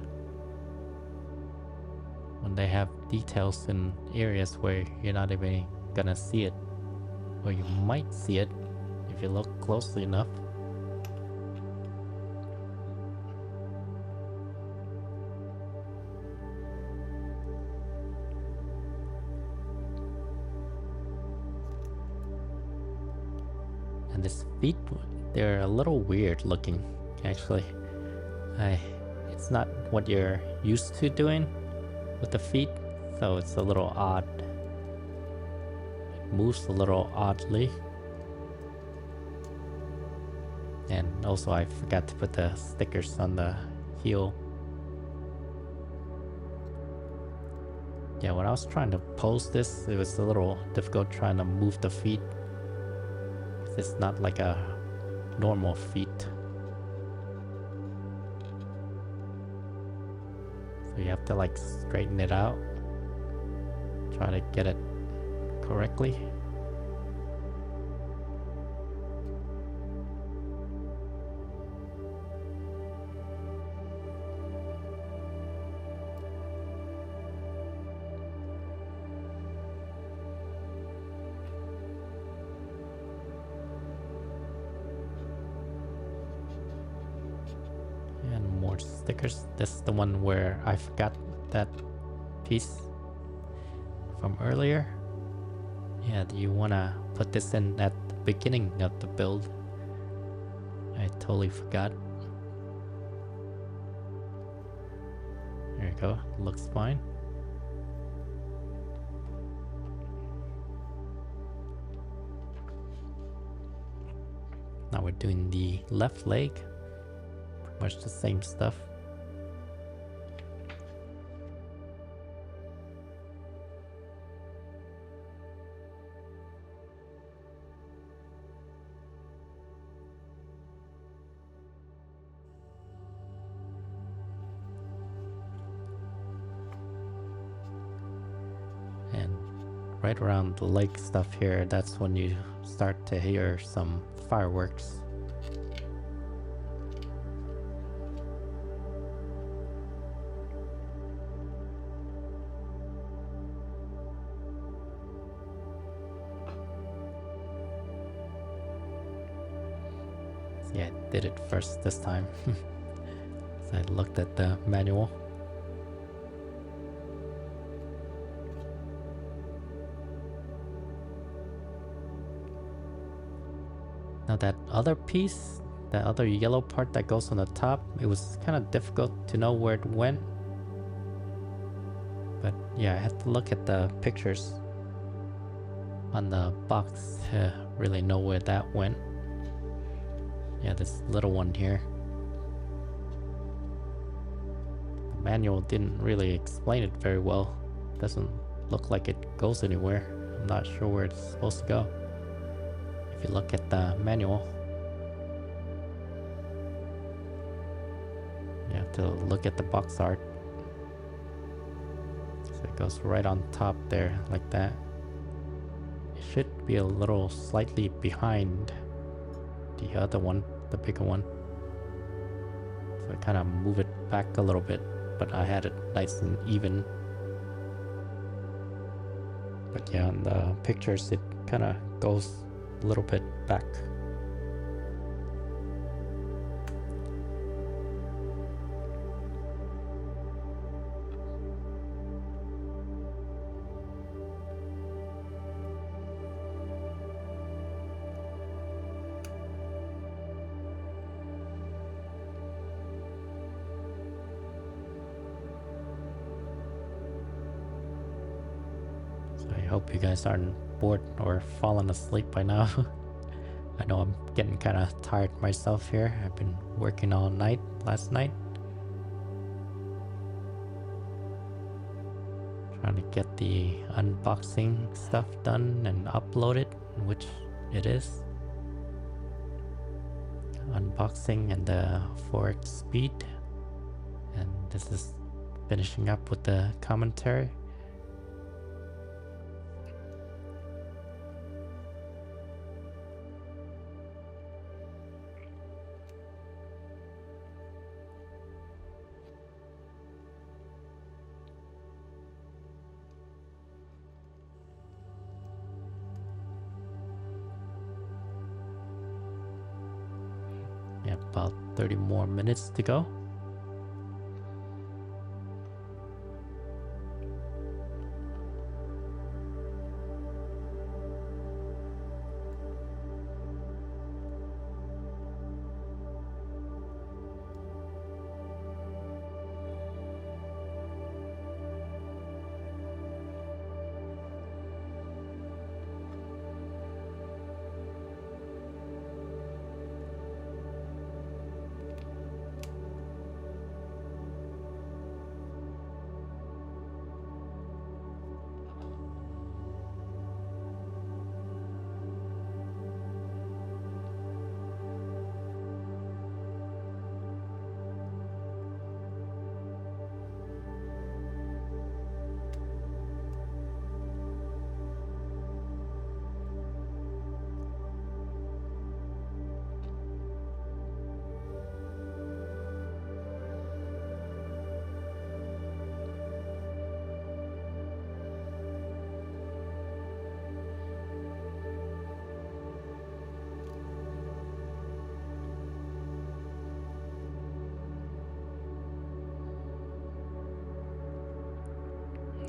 when they have details in areas where you're not even gonna see it, or you might see it if you look closely enough. And this feet, they're a little weird looking actually. It's not what you're used to doing with the feet, so it's a little odd. It moves a little oddly. And also I forgot to put the stickers on the heel. Yeah, when I was trying to pose this, it was a little difficult trying to move the feet. It's not like a normal feet. So you have to like straighten it out. Try to get it correctly. Stickers. This is the one where I forgot that piece from earlier. Yeah, you wanna put this in at the beginning of the build. I totally forgot. There you go. Looks fine. Now we're doing the left leg. Pretty much the same stuff. And right around the leg stuff here, that's when you start to hear some fireworks. Yeah, I did it first this time. So I looked at the manual. Now that other piece, that other yellow part that goes on the top, it was kind of difficult to know where it went. But yeah, I had to look at the pictures on the box to really know where that went. Yeah, this little one here. The manual didn't really explain it very well. Doesn't look like it goes anywhere. I'm not sure where it's supposed to go. If you look at the manual, you have to look at the box art. So it goes right on top there, like that. It should be a little slightly behind the other one, the bigger one. So I kind of move it back a little bit, but I had it nice and even. But yeah, on the pictures it kind of goes a little bit back. I hope you guys aren't bored or falling asleep by now. I know I'm getting kind of tired myself here. I've been working all night last night. Trying to get the unboxing stuff done and uploaded, which it is. Unboxing and the 4x speed. And this is finishing up with the commentary. Yeah, about 30 more minutes to go.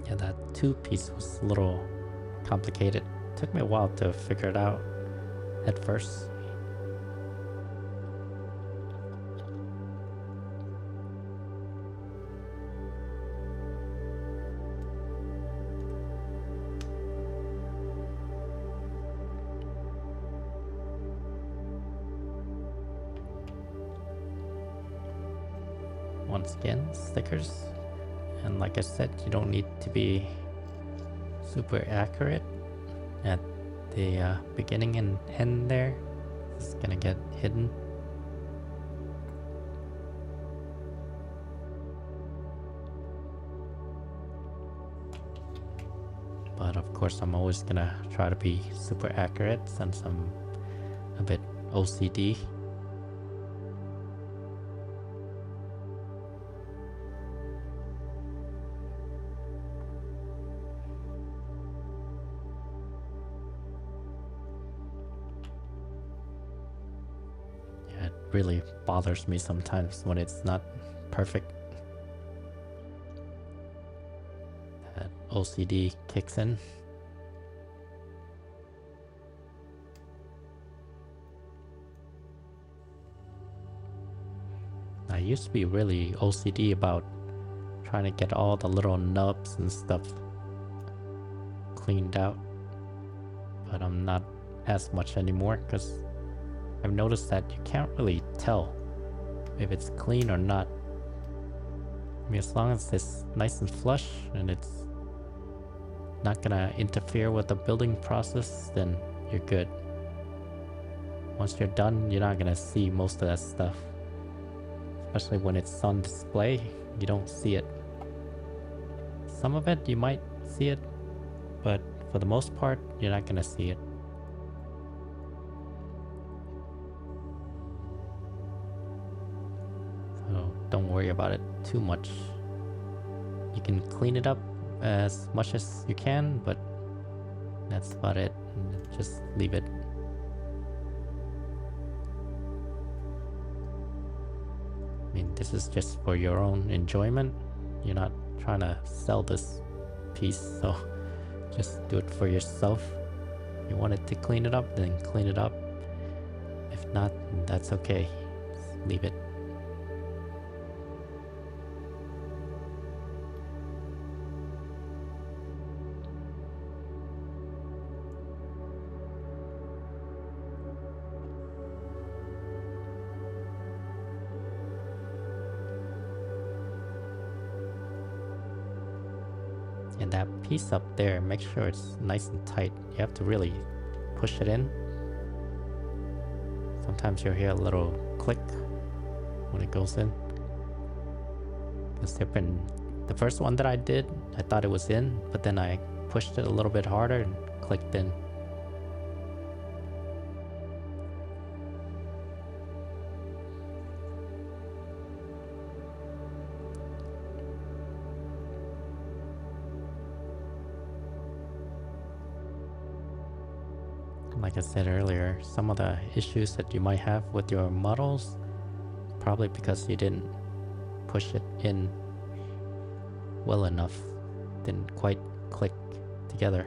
Yeah, that two piece was a little complicated. Took me a while to figure it out at first. once again, stickers. And like I said, you don't need to be super accurate at the beginning and end there. It's gonna get hidden. But of course, I'm always gonna try to be super accurate since I'm a bit OCD. Yeah, it really bothers me sometimes when it's not perfect. That OCD kicks in. I used to be really OCD about trying to get all the little nubs and stuff cleaned out, but I'm not as much anymore because I've noticed that you can't really tell if it's clean or not. I mean, as long as it's nice and flush and it's not gonna interfere with the building process, then you're good. Once you're done, you're not gonna see most of that stuff. Especially when it's on display, you don't see it. Some of it you might see it, but for the most part, you're not gonna see it. So don't worry about it too much. You can clean it up as much as you can, but that's about it. Just leave it. I mean, this is just for your own enjoyment. You're not trying to sell this piece, so just do it for yourself. If you wanted to clean it up, then clean it up. If not, that's okay. Just leave it. And that piece up there, make sure it's nice and tight. You have to really push it in. Sometimes you'll hear a little click when it goes in. Because the first one that I did, I thought it was in, but then I pushed it a little bit harder and clicked in. Like I said earlier, some of the issues that you might have with your models, probably because you didn't push it in well enough, didn't quite click together.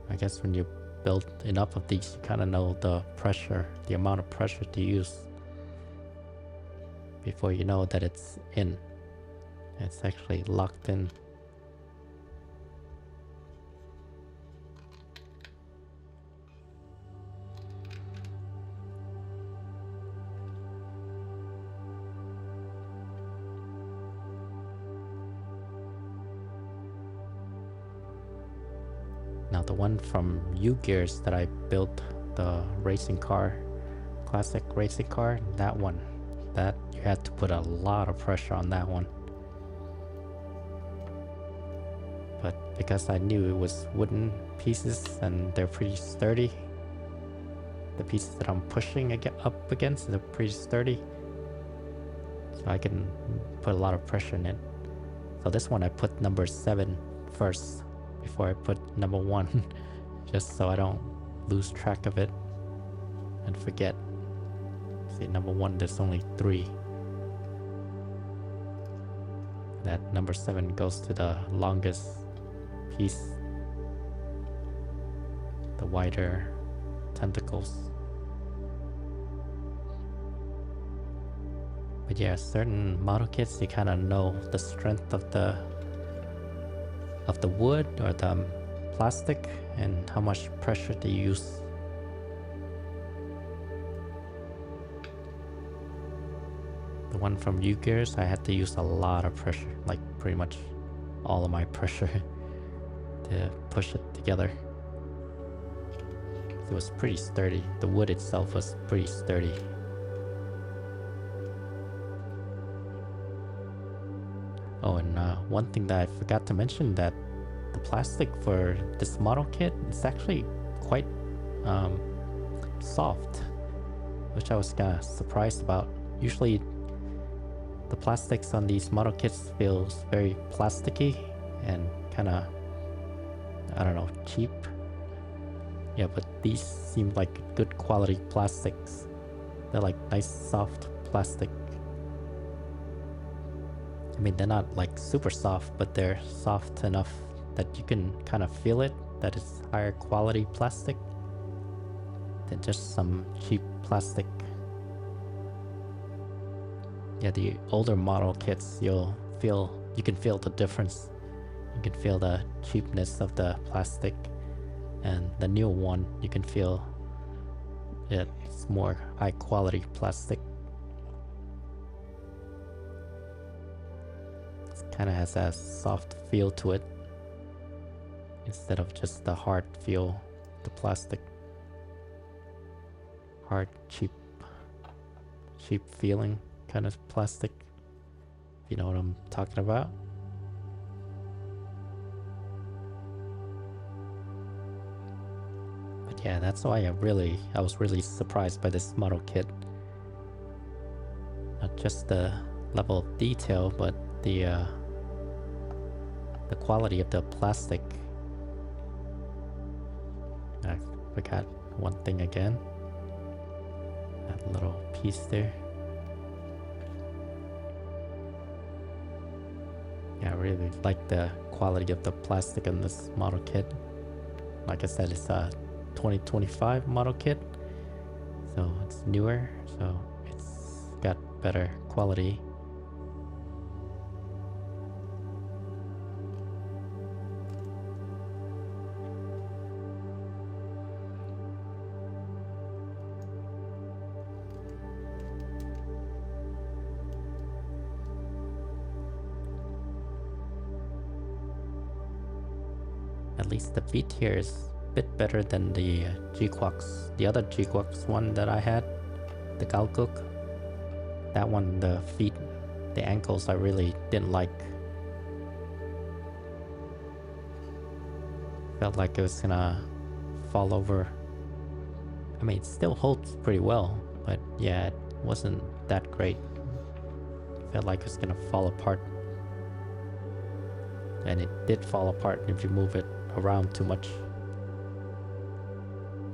I guess when you build enough of these, you kind of know the pressure, the amount of pressure to use before you know that it's in. It's actually locked in. Now the one from UGears that I built, the racing car, classic racing car, that one, that you had to put a lot of pressure on that one. But because I knew it was wooden pieces and they're pretty sturdy, the pieces that I'm pushing up against are pretty sturdy, so I can put a lot of pressure in it. So this one I put number 7 first before I put number 1, just so I don't lose track of it and forget. See, number 1, there's only 3. That number 7 goes to the longest piece, the wider tentacles. But yeah, certain model kits, you kind of know the strength of of the wood or the plastic and how much pressure they use. The one from GQuuuuuuX, I had to use a lot of pressure, like pretty much all of my pressure to push it together. It was pretty sturdy. The wood itself was pretty sturdy. Oh, and one thing that I forgot to mention, that the plastic for this model kit is actually quite soft, which I was kind of surprised about. Usually the plastics on these model kits feels very plasticky and kind of, I don't know, cheap. Yeah, but these seem like good quality plastics. They're like nice soft plastic. I mean, they're not like super soft, but they're soft enough that you can kind of feel it, that it's higher quality plastic than just some cheap plastic. Yeah, the older model kits, you can feel the difference. You can feel the cheapness of the plastic, and the new one, you can feel it's more high quality plastic. It kind of has a soft feel to it instead of just the hard feel, the plastic. Hard, cheap feeling kind of plastic, if you know what I'm talking about. But yeah, that's why I was really surprised by this model kit. Not just the level of detail, but the quality of the plastic. I forgot one thing again. That little piece there. Yeah, I really like the quality of the plastic in this model kit. Like I said, it's a 2025 model kit, so it's newer, so it's got better quality. At least the feet here is a bit better than the GQuuuuuuX, the other GQuuuuuuX one that I had, the GQuuuuuuuX. That one, the feet, the ankles, I really didn't like. Felt like it was gonna fall over. I mean, it still holds pretty well, but yeah, it wasn't that great. Felt like it was gonna fall apart. And it did fall apart if you move it around too much.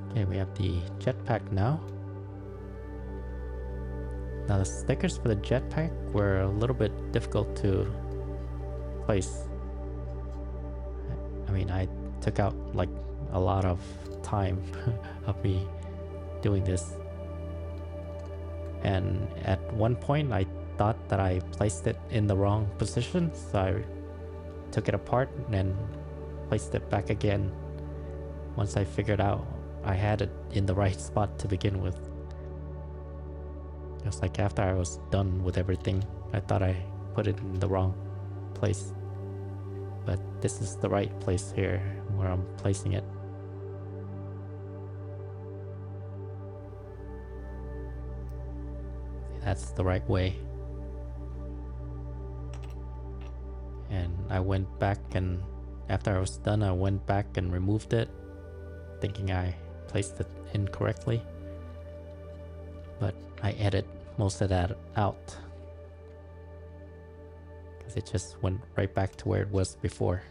Okay, we have the jetpack now. Now the stickers for the jetpack were a little bit difficult to place. I mean, I took out like a lot of time of me doing this. And at one point I thought that I placed it in the wrong position, so I took it apart and then placed it back again once I figured out I had it in the right spot to begin with. Just like after I was done with everything, I thought I put it in the wrong place. But this is the right place here where I'm placing it. That's the right way. And I went back, and after I was done, I went back and removed it, thinking I placed it incorrectly. But I edited most of that out, because it just went right back to where it was before.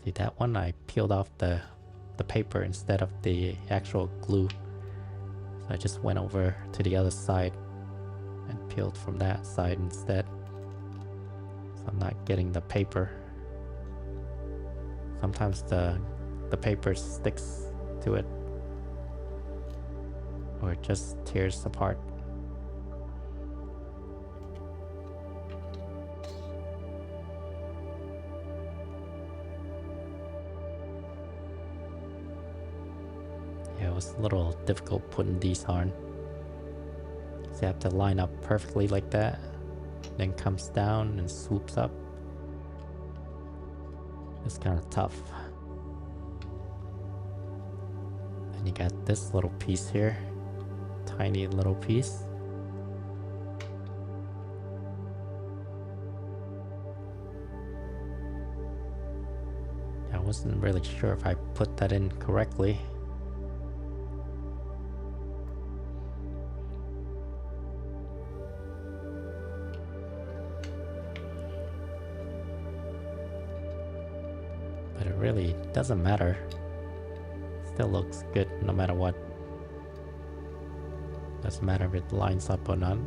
See that one? I peeled off the paper instead of the actual glue. So I just went over to the other side and peeled from that side instead. So I'm not getting the paper. Sometimes the paper sticks to it, or it just tears apart. was a little difficult putting these on. So you have to line up perfectly like that, then comes down and swoops up. It's kind of tough. And you got this little piece here, tiny little piece. I wasn't really sure if I put that in correctly. But it really doesn't matter. Still looks good no matter what. Doesn't matter if it lines up or not.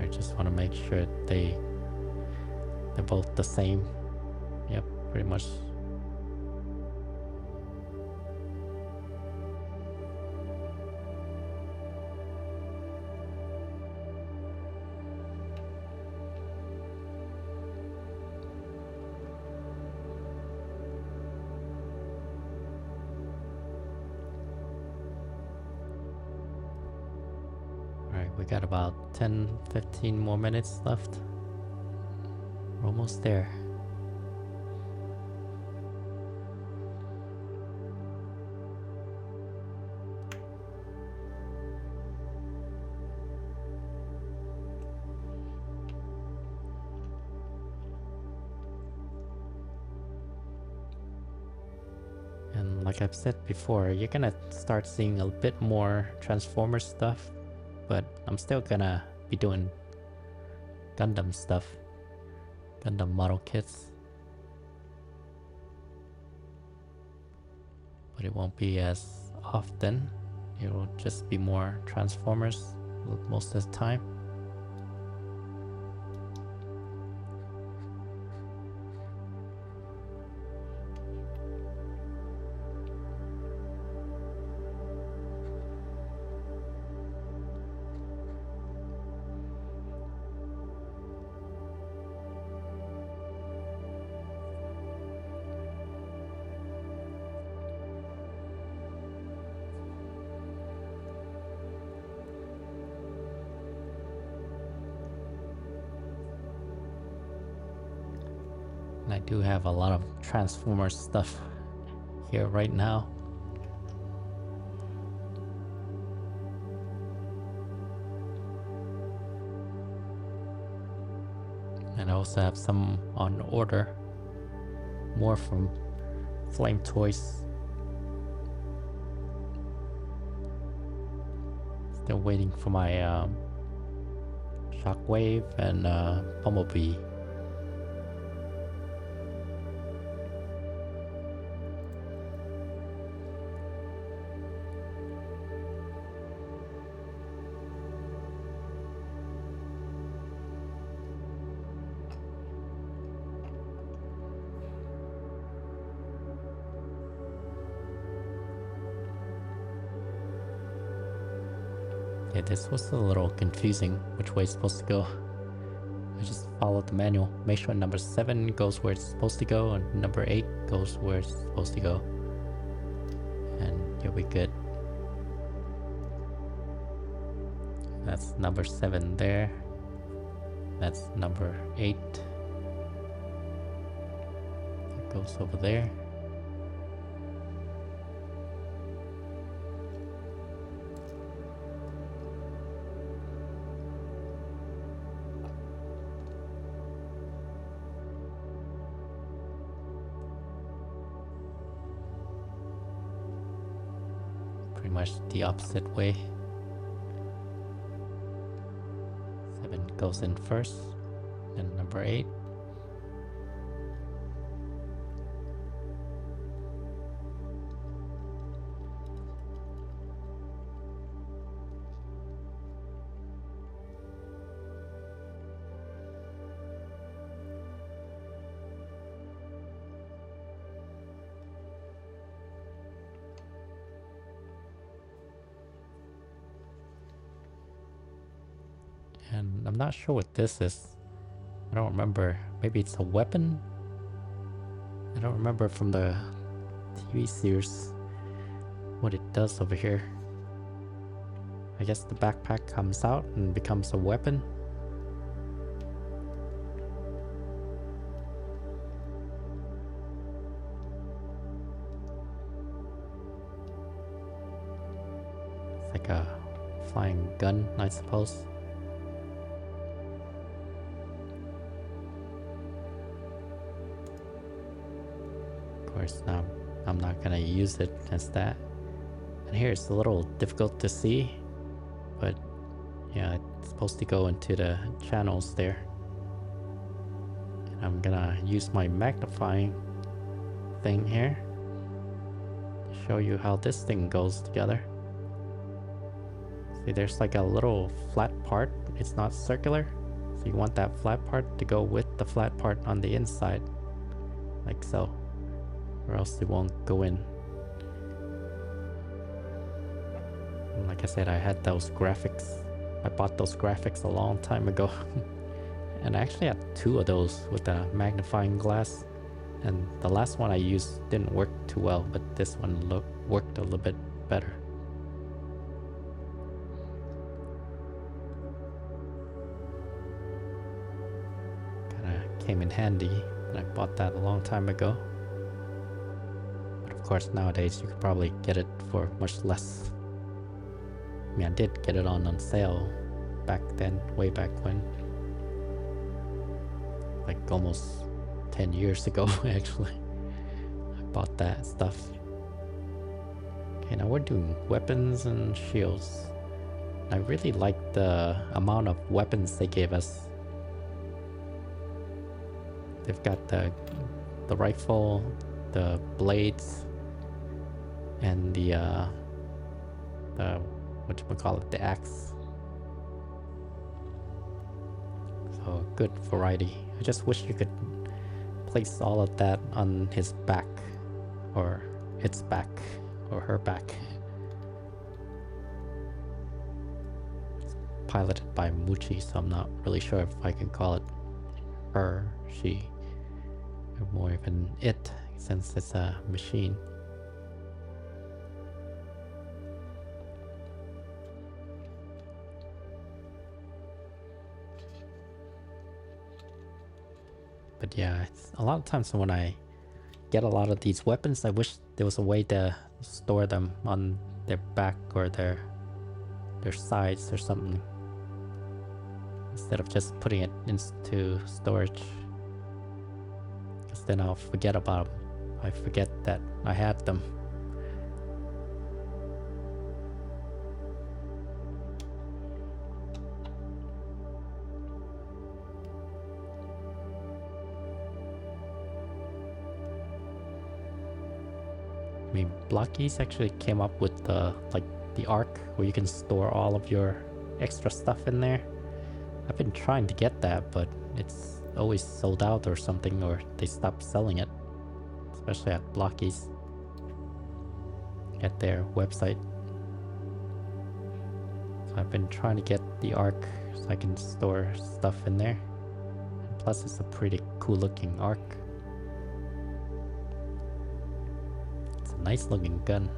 I just want to make sure they're both the same. Yep, pretty much. Alright, we got about 10-15 more minutes left. We're almost there. And like I've said before, you're gonna start seeing a bit more Transformers stuff, but I'm still gonna be doing Gundam stuff, Gundam model kits. But it won't be as often. It will just be more Transformers most of the time. And I do have a lot of Transformers stuff here right now. And I also have some on order. More from Flame Toys. Still waiting for my Shockwave and Bumblebee. Yeah, this was a little confusing which way it's supposed to go. I just followed the manual. Make sure number 7 goes where it's supposed to go and number 8 goes where it's supposed to go. And you'll be good. That's number 7 there. That's number 8. It goes over there. Pretty much the opposite way. 7 goes in first, then number 8. And I'm not sure what this is. I don't remember. Maybe it's a weapon? I don't remember from the TV series what it does over here. I guess the backpack comes out and becomes a weapon. It's like a flying gun, I suppose. Of course, now I'm not gonna use it as that. And here it's a little difficult to see, but yeah, it's supposed to go into the channels there. And I'm gonna use my magnifying thing here to show you how this thing goes together. See, there's like a little flat part. It's not circular, so you want that flat part to go with the flat part on the inside, like so, or else it won't go in. And like I said, I had those graphics. I bought those graphics a long time ago. And I actually had 2 of those with a magnifying glass. And the last one I used didn't work too well, but this one worked a little bit better. Kinda came in handy, and I bought that a long time ago. But of course nowadays you could probably get it for much less. I mean, I did get it on sale back then, way back when. Like almost 10 years ago, actually. I bought that stuff. Okay, now we're doing weapons and shields. I really like the amount of weapons they gave us. They've got the rifle, the blades, and the whatchamacallit, the axe. So good variety. I just wish you could place all of that on his back, or its back, or her back. It's piloted by Muchi, so I'm not really sure if I can call it her, she, or more even it, since it's a machine. But yeah, it's a lot of times when I get a lot of these weapons, I wish there was a way to store them on their back or their sides or something, instead of just putting it into storage, because then I'll forget about them. I forget that I had them. I mean, Blockies actually came up with the Arc, where you can store all of your extra stuff in there. I've been trying to get that, but it's always sold out or something, or they stop selling it, especially at Blockies, at their website. So I've been trying to get the Arc so I can store stuff in there. And plus it's a pretty cool looking Arc. Nice looking gun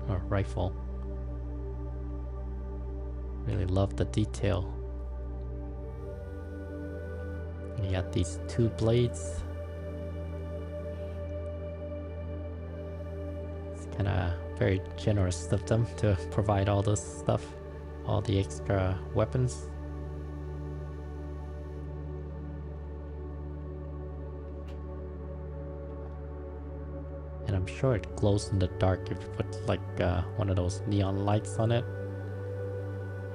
or rifle. Really love the detail. You got these 2 blades. It's kind of very generous of them to provide all this stuff, all the extra weapons. And I'm sure it glows in the dark if you put like one of those neon lights on it,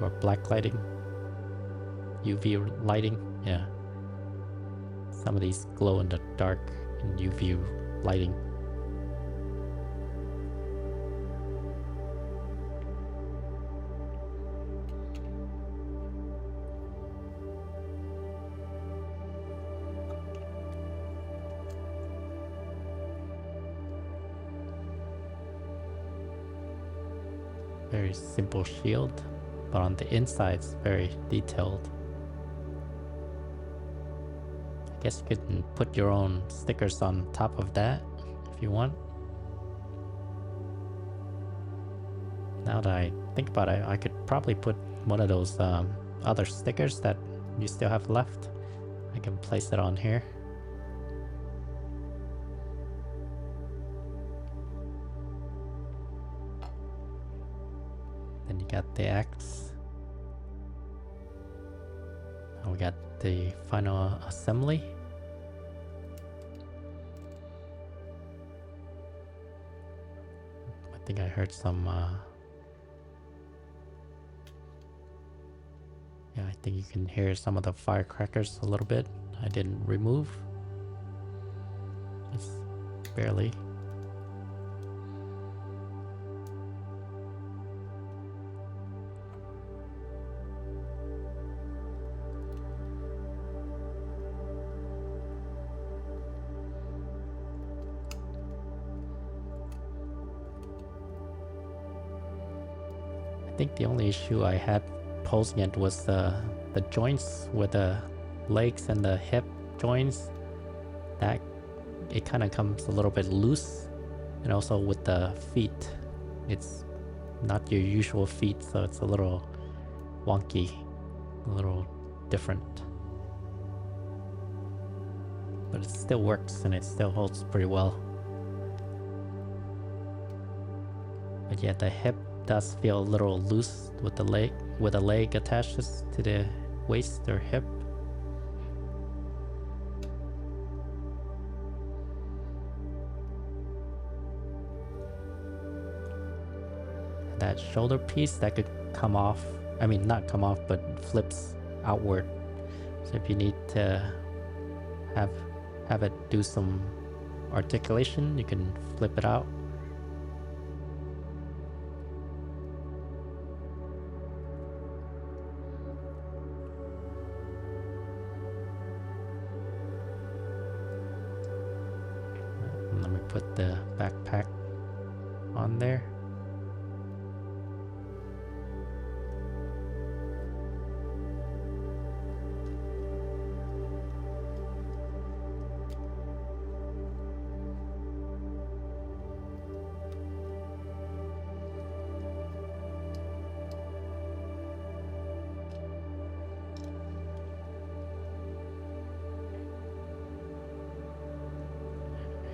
or black lighting, UV lighting. Yeah, some of these glow in the dark in UV lighting. Very simple shield, but on the inside it's very detailed. I guess you could put your own stickers on top of that if you want. Now that I think about it, I could probably put one of those other stickers that you still have left. I can place it on here. Then you got the X. Now we got the final assembly. I think I heard some yeah, I think you can hear some of the firecrackers a little bit. I didn't remove. Just barely. I think the only issue I had posing it was the joints with the legs and the hip joints. That it kind of comes a little bit loose, and also with the feet, it's not your usual feet, so it's a little wonky, a little different. But it still works and it still holds pretty well. But yeah, the hip does feel a little loose with the leg, with a leg attaches to the waist or hip. That shoulder piece that could come off, I mean not come off, but flips outward. So if you need to have it do some articulation, you can flip it out. Let me put the backpack on there.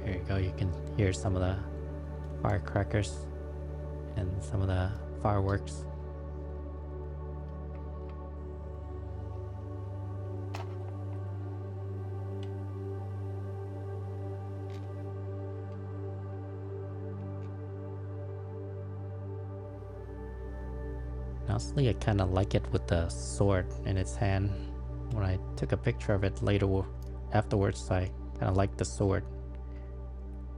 Here you go, you can hear some of the firecrackers and some of the fireworks. Honestly, I kind of like it with the sword in its hand. When I took a picture of it later afterwards, I kind of liked the sword.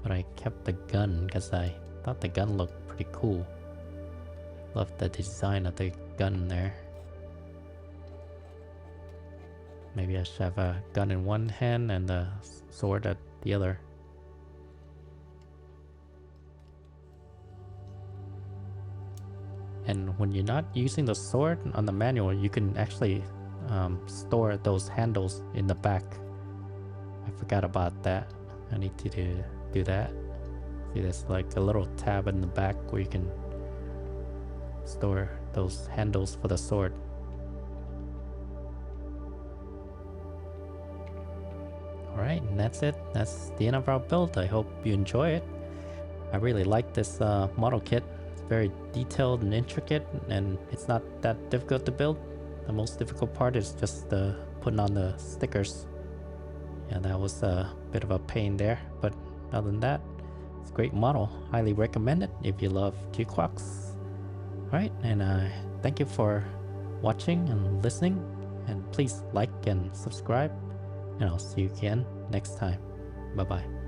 But I kept the gun because I thought the gun looked pretty cool. Loved the design of the gun there. Maybe I should have a gun in one hand and the sword at the other. And when you're not using the sword on the manual, you can actually store those handles in the back. I forgot about that. I need to do that. See, there's like a little tab in the back where you can store those handles for the sword. Alright, and that's it. That's the end of our build. I hope you enjoy it. I really like this model kit. It's very detailed and intricate, and it's not that difficult to build. The most difficult part is just putting on the stickers. Yeah, that was a bit of a pain there, but other than that, it's a great model. Highly recommend it if you love GQuuuuuuX. Alright, and thank you for watching and listening, and please like and subscribe, and I'll see you again next time. Bye bye.